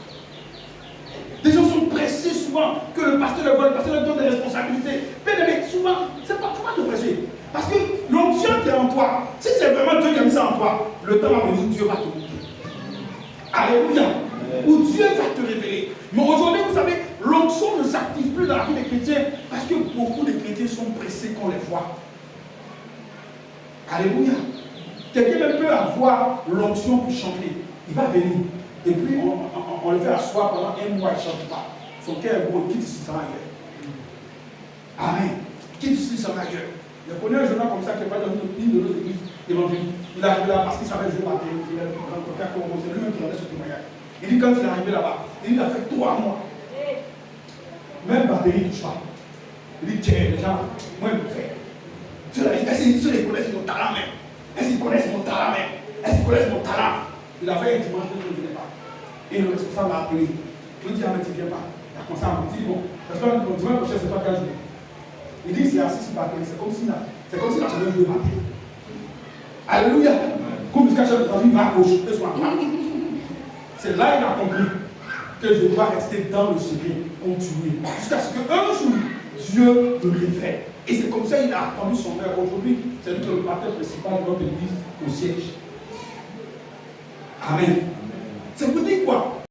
Les gens sont pressés souvent que le pasteur le voit, le pasteur leur donne des responsabilités. Mais souvent, c'est pas comment te presser. Parce que l'onction qui est en toi, si c'est vraiment Dieu qui a mis ça en toi, le temps va venir, Dieu va te montrer. Alléluia. Où Dieu va te révéler. Mais aujourd'hui, vous savez, l'onction ne s'active plus dans la vie des chrétiens parce que beaucoup de chrétiens sont pressés qu'on les voit. Alléluia. Quelqu'un peut avoir l'onction pour chanter. Il va venir. Et puis, on le fait asseoir pendant un mois, il ne chante pas. Son cœur est gros, il quitte ici, ça va ailleurs. Amen. Il quitte ici, ça va ailleurs. Je connais un jeune homme comme ça qui n'est pas dans une de nos églises évangéliques. Il est arrivé là parce qu'il savait jouer batterie. Il a rencontré à Congo. C'est lui-même qui a donné ce témoignage. Il dit quand il est arrivé là-bas, il a fait 3 mois. Même batterie, il ne touche pas. Il dit tiens, les gens, moi je le fais. Est-ce qu'ils connaissent mon talent même? Est-ce qu'ils connaissent mon talent même? Est-ce qu'ils connaissent mon talent? Il a fait un dimanche, il ne venait pas. Et le responsable l'a appelé. Il dit ah mais tu ne viens pas. Il a commencé à me dire bon, parce que le dimanche prochain, c'est pas 15 jours. Il dit c'est assis sur batterie, c'est comme s'il a jamais joué batterie. Alléluia. Comme jusqu'à chaque fois, il va à gauche, et soit à droite. C'est là qu'il a compris que je dois rester dans le secret, continuer. Jusqu'à ce qu'un jour, Dieu le révèle. Et c'est comme ça qu'il a attendu son heure. Aujourd'hui, c'est lui qui est le pasteur principal de notre église au siège. Amen. C'est pour dire quoi?